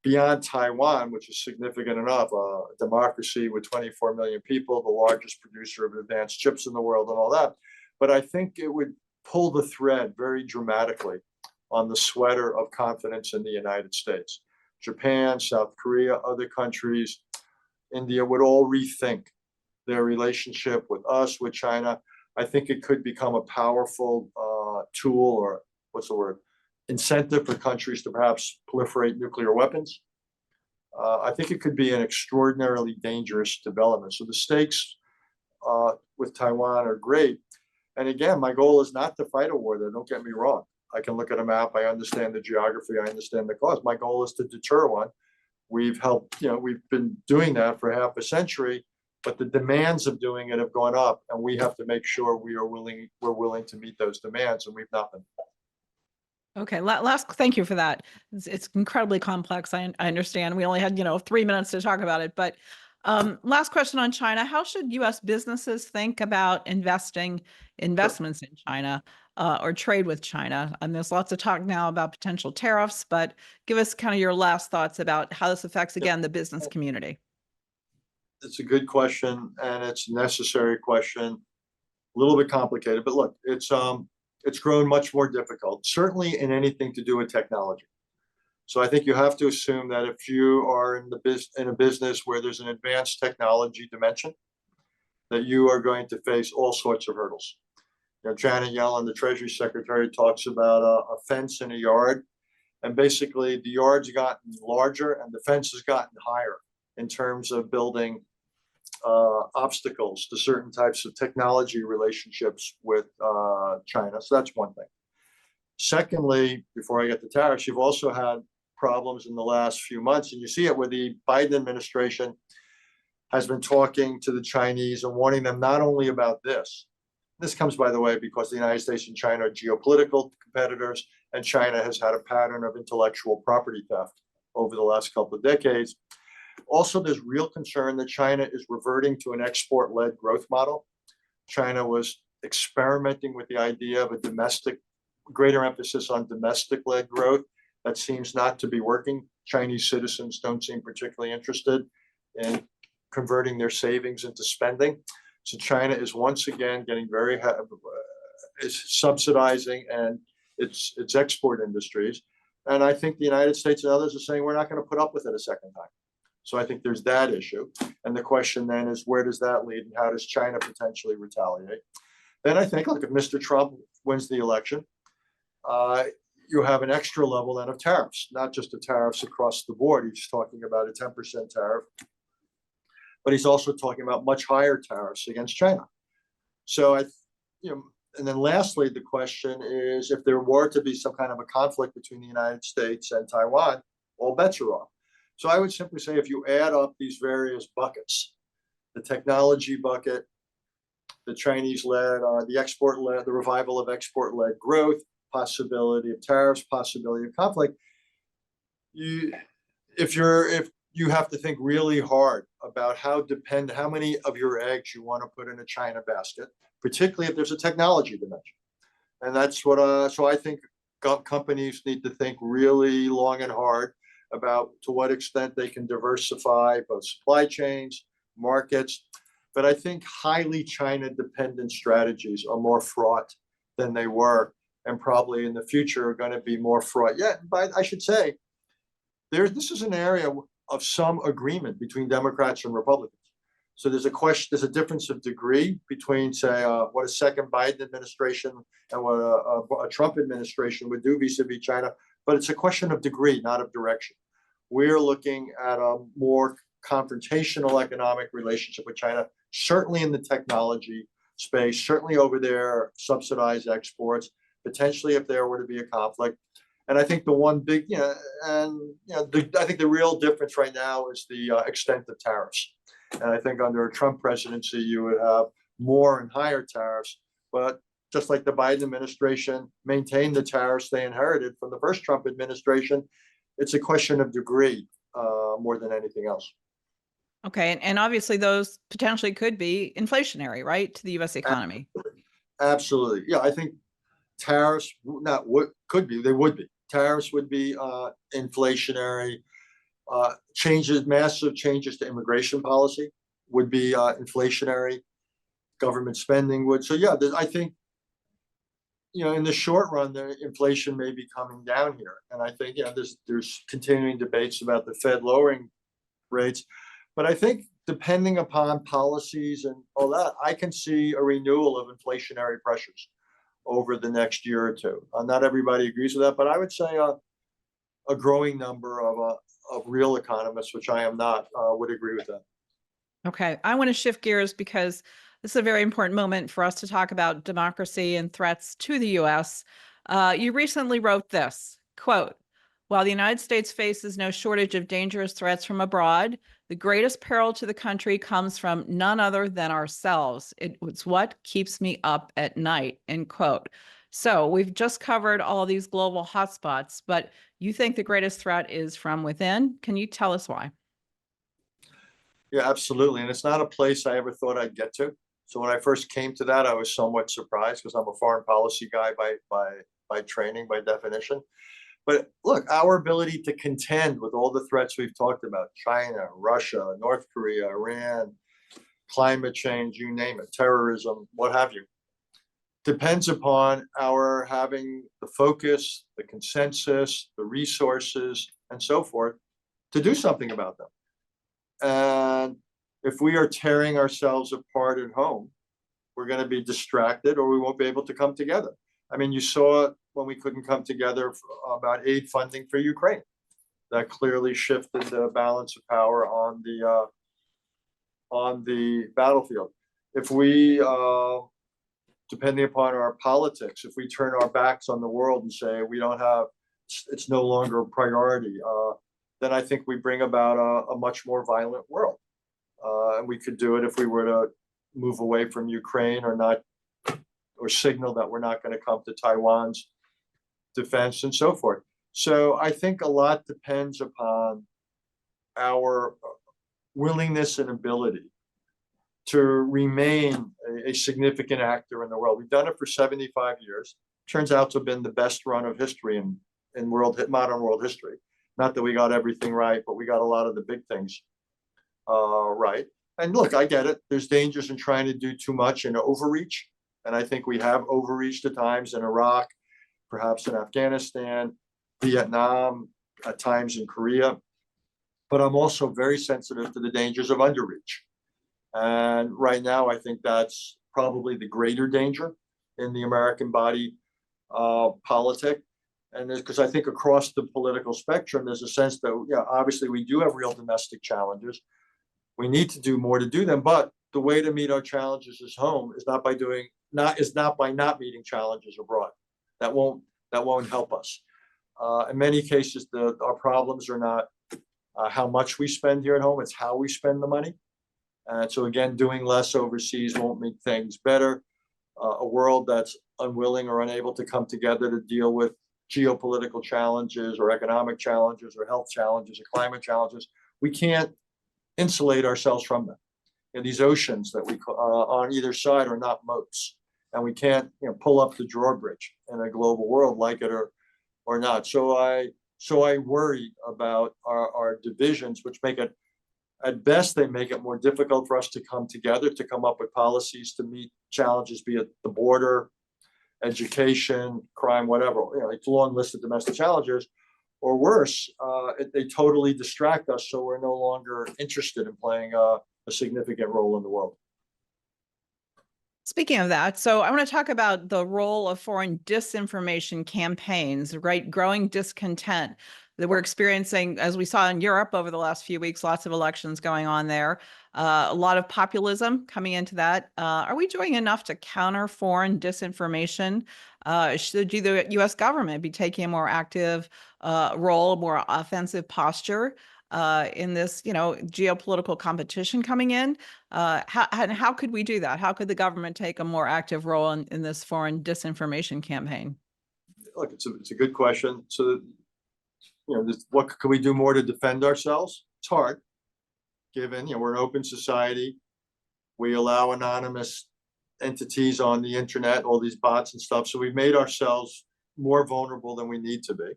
Beyond Taiwan, which is significant enough, a democracy with 24 million people, the largest producer of advanced chips in the world, and all that. But I think it would pull the thread very dramatically on the sweater of confidence in the United States. Japan, South Korea, other countries, India would all rethink their relationship with us, with China. I think it could become a powerful tool, or what's the word? Incentive for countries to perhaps proliferate nuclear weapons. I think it could be an extraordinarily dangerous development. So the stakes with Taiwan are great. And again, my goal is not to fight a war there, don't get me wrong. I can look at a map. I understand the geography. I understand the cost. My goal is to deter one. We've helped, we've been doing that for half a century, but the demands of doing it have gone up, and we have to make sure we're willing to meet those demands, and we've not been. Okay, last, thank you for that. It's incredibly complex. I understand. We only had, 3 minutes to talk about it, but last question on China. How should U.S. businesses think about investments in China or trade with China? And there's lots of talk now about potential tariffs, but give us kind of your last thoughts about how this affects, again, the business community. It's a good question, and it's a necessary question. A little bit complicated, but look, it's grown much more difficult, certainly in anything to do with technology. So I think you have to assume that if you are in a business where there's an advanced technology dimension, that you are going to face all sorts of hurdles. Janet Yellen, the Treasury Secretary, talks about a fence in a yard, and basically the yard's gotten larger and the fence has gotten higher in terms of building obstacles to certain types of technology relationships with China. So that's one thing. Secondly, before I get to tariffs, you've also had problems in the last few months, and you see it where the Biden administration has been talking to the Chinese and warning them not only about this. This comes, by the way, because the United States and China are geopolitical competitors, and China has had a pattern of intellectual property theft over the last couple of decades. Also, there's real concern that China is reverting to an export-led growth model. China was experimenting with the idea of a greater emphasis on domestic-led growth. That seems not to be working. Chinese citizens don't seem particularly interested in converting their savings into spending. So China is once again getting is subsidizing and its export industries. And I think the United States and others are saying we're not going to put up with it a second time. So I think there's that issue. And the question then is, where does that lead, and how does China potentially retaliate? Then I think, look, if Mr. Trump wins the election, you have an extra level then of tariffs, not just the tariffs across the board. He's talking about a 10% tariff, but he's also talking about much higher tariffs against China. So and then lastly, the question is, if there were to be some kind of a conflict between the United States and Taiwan, all bets are off. So I would simply say, if you add up these various buckets, the technology bucket, the Chinese-led, the export-led, the revival of export-led growth, possibility of tariffs, possibility of conflict, you have to think really hard about how many of your eggs you want to put in a China basket, particularly if there's a technology dimension. And that's what, so I think companies need to think really long and hard about to what extent they can diversify both supply chains, markets. But I think highly China-dependent strategies are more fraught than they were, and probably in the future are going to be more fraught. Yeah, but I should say, this is an area of some agreement between Democrats and Republicans. So there's a difference of degree between, say, what a second Biden administration and what a Trump administration would do vis-a-vis China, but it's a question of degree, not of direction. We're looking at a more confrontational economic relationship with China, certainly in the technology space, certainly over their subsidized exports, potentially if there were to be a conflict. And I think the one big, I think the real difference right now is the extent of tariffs. And I think under a Trump presidency, you would have more and higher tariffs. But just like the Biden administration maintained the tariffs they inherited from the first Trump administration, it's a question of degree more than anything else. Okay, and obviously those potentially could be inflationary, right, to the U.S. economy. Absolutely. Yeah, I think tariffs, not what could be, they would be. Tariffs would be inflationary. Massive changes to immigration policy would be inflationary. Government spending would. So yeah, I think, in the short run, the inflation may be coming down here. And I think, there's continuing debates about the Fed lowering rates. But I think depending upon policies and all that, I can see a renewal of inflationary pressures over the next year or two. Not everybody agrees with that, but I would say a growing number of real economists, which I am not, would agree with that. Okay, I want to shift gears because this is a very important moment for us to talk about democracy and threats to the U.S. You recently wrote this, quote, "While the United States faces no shortage of dangerous threats from abroad, the greatest peril to the country comes from none other than ourselves. It's what keeps me up at night," end quote. So we've just covered all these global hotspots, but you think the greatest threat is from within? Can you tell us why? Yeah, absolutely. And it's not a place I ever thought I'd get to. So when I first came to that, I was somewhat surprised because I'm a foreign policy guy by training, by definition. But look, our ability to contend with all the threats we've talked about, China, Russia, North Korea, Iran, climate change, you name it, terrorism, what have you, depends upon our having the focus, the consensus, the resources, and so forth to do something about them. And if we are tearing ourselves apart at home, we're going to be distracted or we won't be able to come together. I mean, you saw it when we couldn't come together about aid funding for Ukraine. That clearly shifted the balance of power on the battlefield. If we, depending upon our politics, if we turn our backs on the world and say we don't have, it's no longer a priority, then I think we bring about a much more violent world. And we could do it if we were to move away from Ukraine or not, or signal that we're not going to come to Taiwan's defense and so forth. So I think a lot depends upon our willingness and ability to remain a significant actor in the world. We've done it for 75 years. Turns out to have been the best run of history in modern world history. Not that we got everything right, but we got a lot of the big things right. And look, I get it. There's dangers in trying to do too much and overreach. And I think we have overreached at times in Iraq, perhaps in Afghanistan, Vietnam, at times in Korea. But I'm also very sensitive to the dangers of underreach. And right now, I think that's probably the greater danger in the American body politic. And because I think across the political spectrum, there's a sense that, yeah, obviously we do have real domestic challenges. We need to do more to do them, but the way to meet our challenges at home is not by not meeting challenges abroad. That won't help us. In many cases, our problems are not how much we spend here at home; it's how we spend the money. And so again, doing less overseas won't make things better. A world that's unwilling or unable to come together to deal with geopolitical challenges or economic challenges or health challenges or climate challenges, we can't insulate ourselves from them. And these oceans that we on either side are not moats, and we can't pull up the drawbridge in a global world, like it or not. So I worry about our divisions, which make it, at best, they make it more difficult for us to come together, to come up with policies to meet challenges, be it the border, education, crime, whatever. It's a long list of domestic challenges. Or worse, they totally distract us, so we're no longer interested in playing a significant role in the world. Speaking of that, so I want to talk about the role of foreign disinformation campaigns, right? Growing discontent that we're experiencing, as we saw in Europe over the last few weeks, lots of elections going on there, a lot of populism coming into that. Are we doing enough to counter foreign disinformation? Should the U.S. government be taking a more active role, more offensive posture in this, geopolitical competition coming in? How could we do that? How could the government take a more active role in this foreign disinformation campaign? Look, it's a good question. So, what could we do more to defend ourselves? It's hard, given we're an open society. We allow anonymous entities on the internet, all these bots and stuff. So we've made ourselves more vulnerable than we need to be.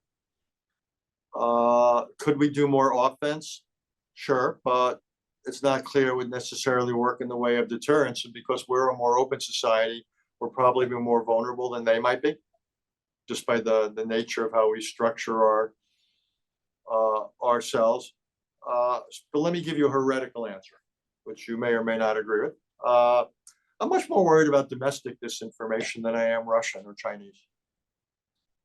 Could we do more offense? Sure, but it's not clear it would necessarily work in the way of deterrence. And because we're a more open society, we're probably more vulnerable than they might be, just by the nature of how we structure ourselves. But let me give you a heretical answer, which you may or may not agree with. I'm much more worried about domestic disinformation than I am Russian or Chinese.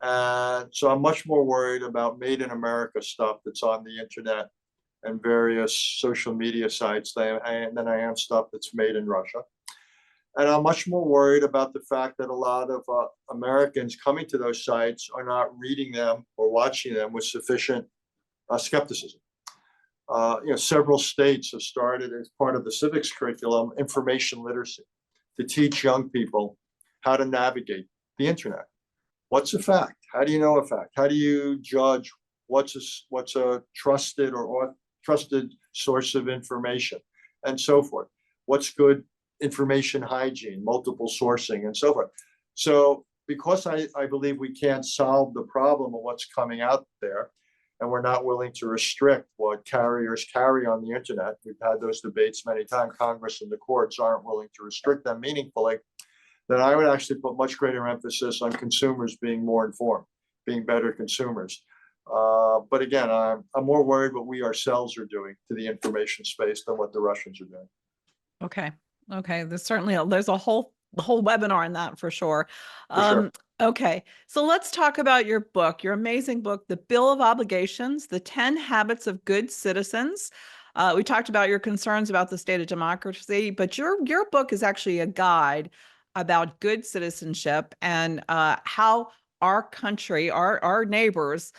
And so I'm much more worried about made in America stuff that's on the internet and various social media sites than I am stuff that's made in Russia. And I'm much more worried about the fact that a lot of Americans coming to those sites are not reading them or watching them with sufficient skepticism. Several states have started as part of the civics curriculum information literacy to teach young people how to navigate the internet. What's a fact? How do you know a fact? How do you judge what's a trusted or trusted source of information, and so forth? What's good information hygiene, multiple sourcing, and so forth. So because I believe we can't solve the problem of what's coming out there, and we're not willing to restrict what carriers carry on the internet, we've had those debates many times, Congress and the courts aren't willing to restrict them meaningfully, then I would actually put much greater emphasis on consumers being more informed, being better consumers. But again, I'm more worried what we ourselves are doing to the information space than what the Russians are doing. Okay. Okay. There's a whole webinar on that for sure. For sure. Okay. So let's talk about your book, your amazing book, The Bill of Obligations, The 10 Habits of Good Citizens. We talked about your concerns about the state of democracy, but your book is actually a guide about good citizenship and how our country, our neighbors,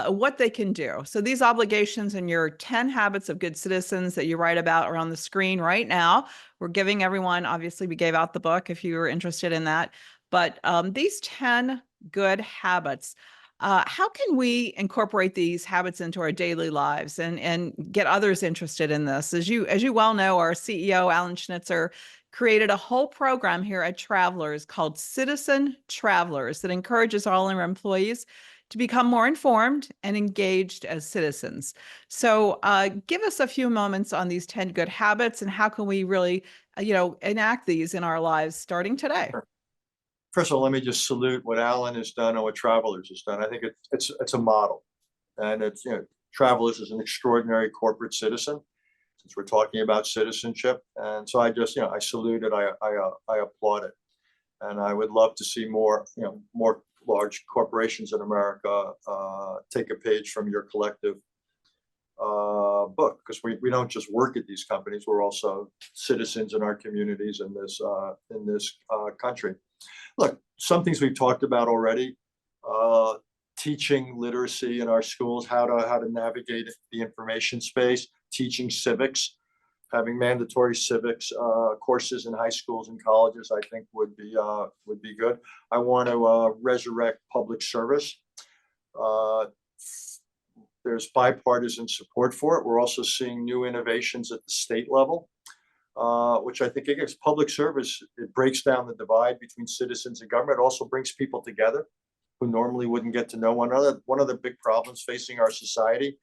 what they can do. So these obligations and your 10 habits of good citizens that you write about are on the screen right now. We're giving everyone, obviously we gave out the book if you were interested in that, but these 10 good habits, how can we incorporate these habits into our daily lives and get others interested in this? As you well know, our CEO, Alan Schnitzer, created a whole program here at Travelers called Citizen Travelers that encourages all our employees to become more informed and engaged as citizens. So give us a few moments on these 10 good habits and how can we really, enact these in our lives starting today? Sure. First of all, let me just salute what Alan has done and what Travelers has done. I think it's a model, and Travelers is an extraordinary corporate citizen, since we're talking about citizenship. And so I just, I salute it. I applaud it, and I would love to see more large corporations in America take a page from your collective book, because we don't just work at these companies, we're also citizens in our communities in this country. Look, some things we've talked about already, teaching literacy in our schools, how to navigate the information space, teaching civics, having mandatory civics courses in high schools and colleges, I think would be good. I want to resurrect public service. There's bipartisan support for it. We're also seeing new innovations at the state level, which I think, again, public service. It breaks down the divide between citizens and government. It also brings people together who normally wouldn't get to know one another. One of the big problems facing our society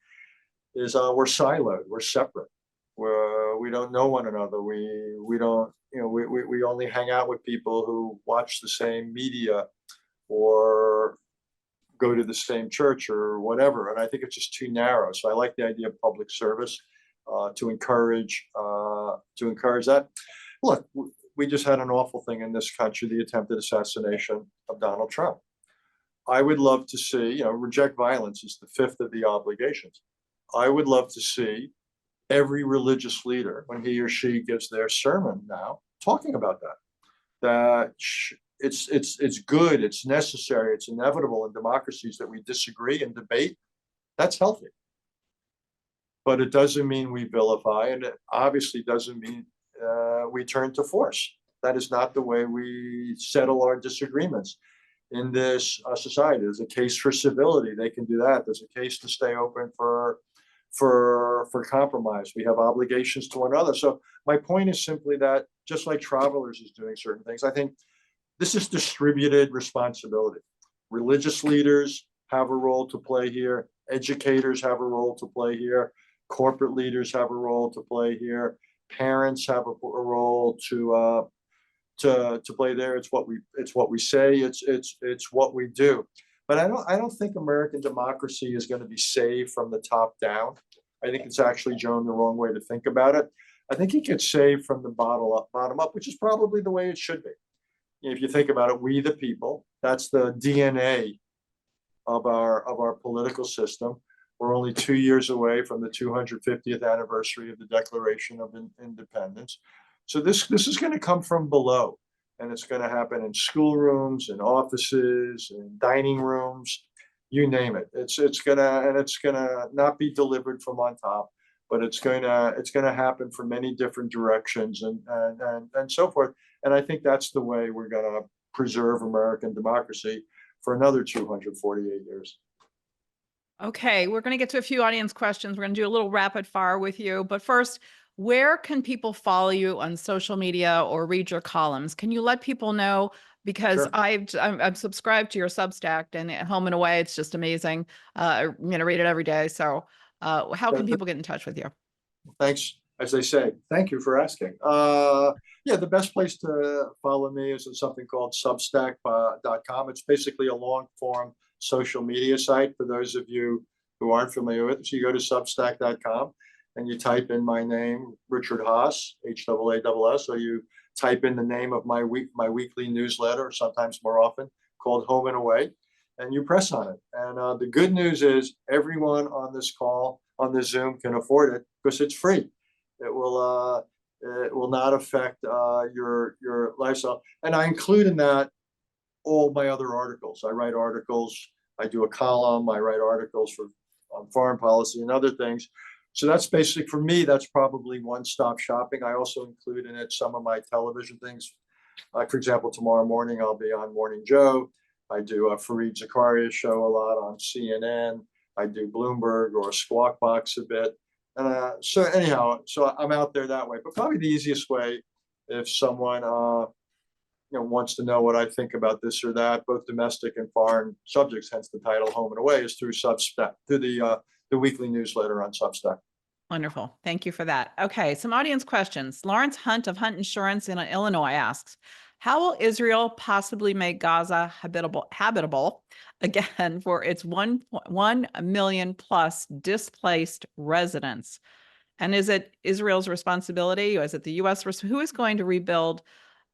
is we're siloed, we're separate, we don't know one another. We don't, we only hang out with people who watch the same media or go to the same church or whatever. And I think it's just too narrow. So I like the idea of public service to encourage that. Look, we just had an awful thing in this country, the attempted assassination of Donald Trump. I would love to see, reject violence is the fifth of the obligations. I would love to see every religious leader, when he or she gives their sermon now, talking about that it's good, it's necessary, it's inevitable in democracies that we disagree and debate. That's healthy. But it doesn't mean we vilify, and it obviously doesn't mean we turn to force. That is not the way we settle our disagreements in this society. There's a case for civility. They can do that. There's a case to stay open for compromise. We have obligations to one another. So my point is simply that, just like Travelers is doing certain things, I think this is distributed responsibility. Religious leaders have a role to play here. Educators have a role to play here. Corporate leaders have a role to play here. Parents have a role to play there. It's what we say. It's what we do. But I don't think American democracy is going to be saved from the top down. I think it's actually, Joan, the wrong way to think about it. I think it gets saved from the bottom up, which is probably the way it should be. If you think about it, we the people, that's the DNA of our political system. We're only 2 years away from the 250th anniversary of the Declaration of Independence. So this is going to come from below, and it's going to happen in schoolrooms, in offices, in dining rooms, you name it. It's gonna not be delivered from on top, but it's gonna happen from many different directions and so forth. And I think that's the way we're gonna preserve American democracy for another 248 years. Okay, we're going to get to a few audience questions. We're going to do a little rapid fire with you. But first, where can people follow you on social media or read your columns? Can you let people know? Because Sure. I'm subscribed to your Substack, and at Home and Away, it's just amazing. I'm going to read it every day. So how can people get in touch with you? Thanks. As they say, thank you for asking. Yeah, the best place to follow me is in something called Substack.com. It's basically a long form social media site for those of you who aren't familiar with it. So you go to Substack.com and you type in my name, Richard Haass, Haass, or you type in the name of my weekly newsletter, sometimes more often, called Home and Away, and you press on it. And the good news is everyone on this call, on this Zoom, can afford it because it's free. It will not affect your lifestyle. And I include in that all my other articles. I write articles. I do a column. I write articles on foreign policy and other things. So that's basically, for me, that's probably one-stop shopping. I also include in it some of my television things. For example, tomorrow morning, I'll be on Morning Joe. I do a Fareed Zakaria show a lot on CNN. I do Bloomberg or Squawk Box a bit. And so anyhow, so I'm out there that way. But probably the easiest way, if someone wants to know what I think about this or that, both domestic and foreign subjects, hence the title Home and Away, is through Substack, through the weekly newsletter on Substack. Wonderful. Thank you for that. Okay, some audience questions. Lawrence Hunt of Hunt Insurance in Illinois asks, how will Israel possibly make Gaza habitable again for its 1 million plus displaced residents? And is it Israel's responsibility, or is it the U.S.? Who is going to rebuild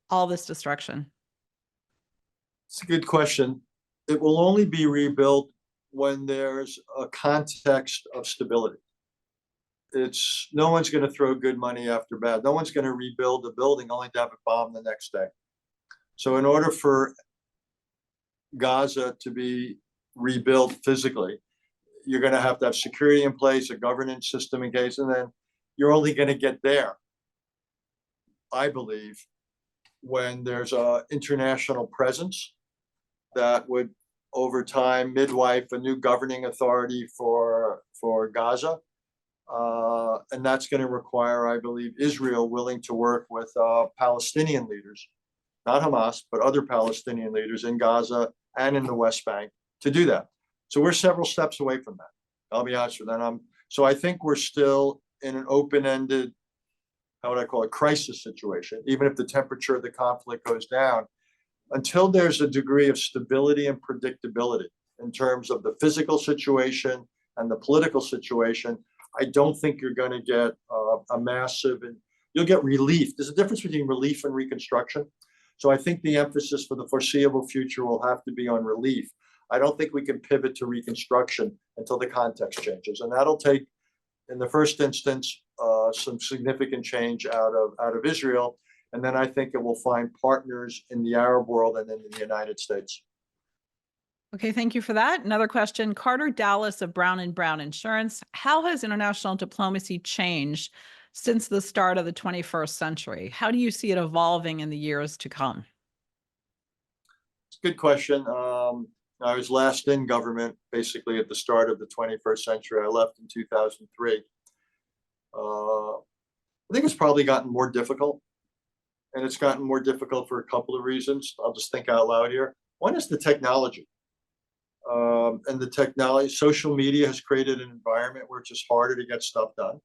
all this destruction? It's a good question. It will only be rebuilt when there's a context of stability. No one's going to throw good money after bad. No one's going to rebuild a building only to have it bombed the next day. So in order for Gaza to be rebuilt physically, you're going to have security in place, a governance system in case, and then you're only going to get there, I believe, when there's an international presence that would, over time, midwife a new governing authority for Gaza. And that's going to require, I believe, Israel willing to work with Palestinian leaders, not Hamas, but other Palestinian leaders in Gaza and in the West Bank to do that. So we're several steps away from that. I'll be honest with that. So I think we're still in an open-ended, how would I call it, crisis situation, even if the temperature of the conflict goes down, until there's a degree of stability and predictability in terms of the physical situation and the political situation. I don't think you're going to get a massive, and you'll get relief. There's a difference between relief and reconstruction. So I think the emphasis for the foreseeable future will have to be on relief. I don't think we can pivot to reconstruction until the context changes. And that'll take, in the first instance, some significant change out of Israel. And then I think it will find partners in the Arab world and in the United States. Okay, thank you for that. Another question. Carter Dallas of Brown & Brown Insurance. How has international diplomacy changed since the start of the 21st century? How do you see it evolving in the years to come? It's a good question. I was last in government basically at the start of the 21st century. I left in 2003. I think it's probably gotten more difficult. And it's gotten more difficult for a couple of reasons. I'll just think out loud here. One is the technology. And the technology, social media has created an environment where it's just harder to get stuff done,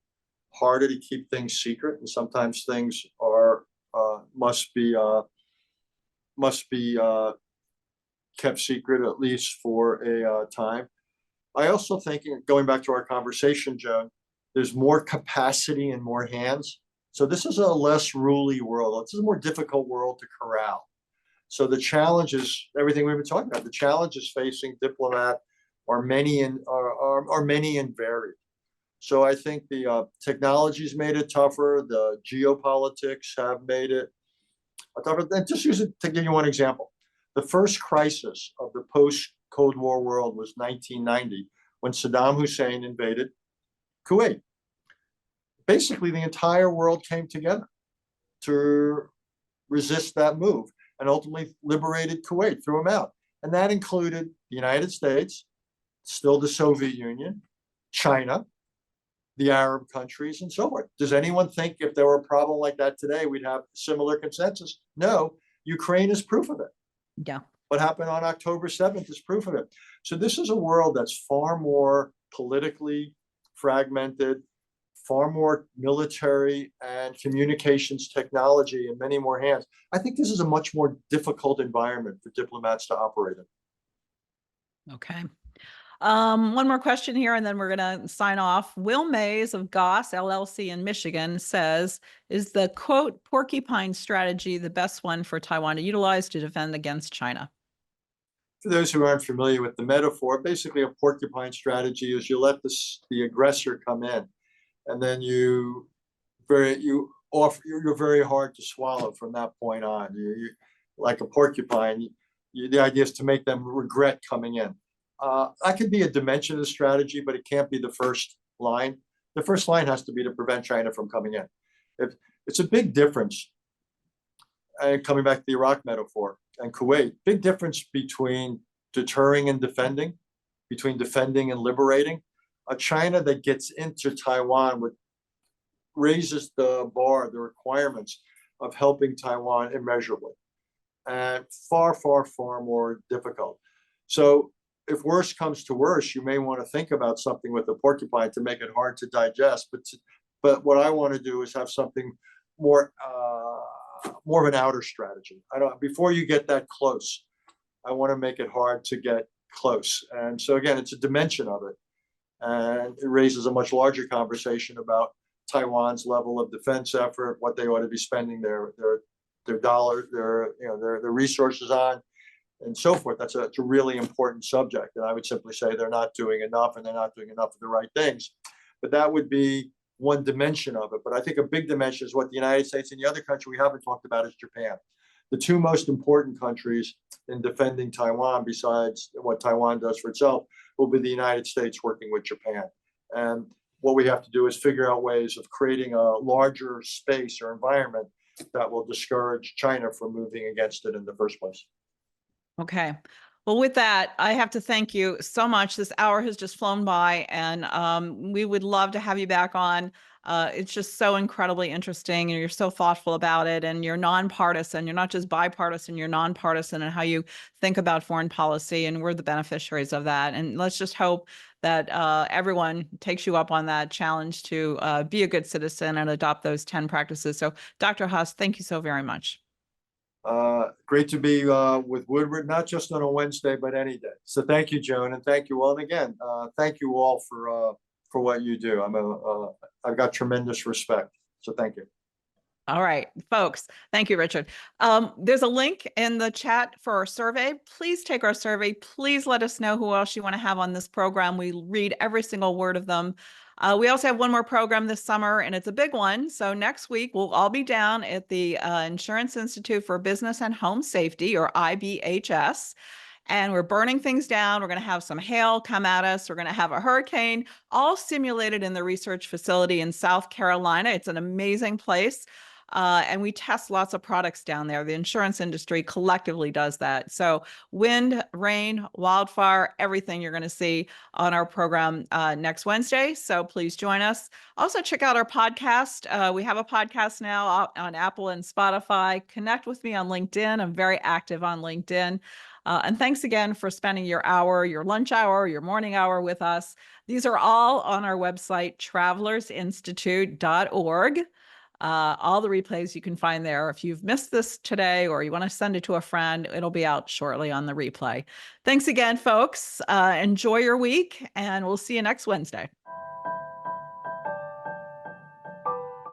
harder to keep things secret, and sometimes things must be kept secret, at least for a time. I also think, going back to our conversation, Joan, there's more capacity and more hands. So this is a less ruly world. This is a more difficult world to corral. So the challenges, everything we've been talking about, the challenges facing diplomat are many and varied. So I think the technology's made it tougher. The geopolitics have made it tougher. And just use it to give you one example. The first crisis of the post-Cold War world was 1990 when Saddam Hussein invaded Kuwait. Basically, the entire world came together to resist that move and ultimately liberated Kuwait, threw them out. And that included the United States, still the Soviet Union, China, the Arab countries, and so forth. Does anyone think if there were a problem like that today, we'd have similar consensus? No. Ukraine is proof of it. Yeah. What happened on October 7th is proof of it. So this is a world that's far more politically fragmented, far more military and communications technology in many more hands. I think this is a much more difficult environment for diplomats to operate in. Okay. One more question here, and then we're going to sign off. Will Mays of Goss LLC in Michigan says, is the quote porcupine strategy the best one for Taiwan to utilize to defend against China? For those who aren't familiar with the metaphor, basically a porcupine strategy is you let the aggressor come in, and then you're very hard to swallow from that point on. You like a porcupine. The idea is to make them regret coming in. That could be a dimension of the strategy, but it can't be the first line. The first line has to be to prevent China from coming in. It's a big difference. And coming back to the Iraq metaphor and Kuwait, big difference between deterring and defending, between defending and liberating. A China that gets into Taiwan raises the bar, the requirements of helping Taiwan immeasurably, and far, far, far more difficult. So if worse comes to worse, you may want to think about something with a porcupine to make it hard to digest. But what I want to do is have something more of an outer strategy. Before you get that close, I want to make it hard to get close. And so again, it's a dimension of it, and it raises a much larger conversation about Taiwan's level of defense effort, what they ought to be spending their dollars, their resources on, and so forth. It's a really important subject. And I would simply say they're not doing enough, and they're not doing enough of the right things. But that would be one dimension of it. But I think a big dimension is what the United States and the other country we haven't talked about is Japan. The two most important countries in defending Taiwan, besides what Taiwan does for itself, will be the United States working with Japan. And what we have to do is figure out ways of creating a larger space or environment that will discourage China from moving against it in the first place. Okay. Well, with that, I have to thank you so much. This hour has just flown by, and we would love to have you back on. It's just so incredibly interesting, and you're so thoughtful about it, and you're nonpartisan. You're not just bipartisan, you're nonpartisan in how you think about foreign policy, and we're the beneficiaries of that. And let's just hope that everyone takes you up on that challenge to be a good citizen and adopt those 10 practices. So Dr. Huss, thank you so very much. Great to be with Woodward, not just on a Wednesday, but any day. So thank you, Joan, and thank you all. And again, thank you all for what you do. I've got tremendous respect. So thank you. All right, folks. Thank you, Richard. There's a link in the chat for our survey. Please take our survey. Please let us know who else you want to have on this program. We read every single word of them. We also have one more program this summer, and it's a big one. So next week, we'll all be down at the Insurance Institute for Business and Home Safety, or IBHS. And we're burning things down. We're going to have some hail come at us. We're going to have a hurricane, all simulated in the research facility in South Carolina. It's an amazing place. And we test lots of products down there. The insurance industry collectively does that. So wind, rain, wildfire, everything you're going to see on our program next Wednesday. So please join us. Also check out our podcast. We have a podcast now on Apple and Spotify. Connect with me on LinkedIn. I'm very active on LinkedIn. And thanks again for spending your hour, your lunch hour, your morning hour with us. These are all on our website, travelersinstitute.org. All the replays you can find there. If you've missed this today or you want to send it to a friend, it'll be out shortly on the replay. Thanks again, folks. Enjoy your week, and we'll see you next Wednesday.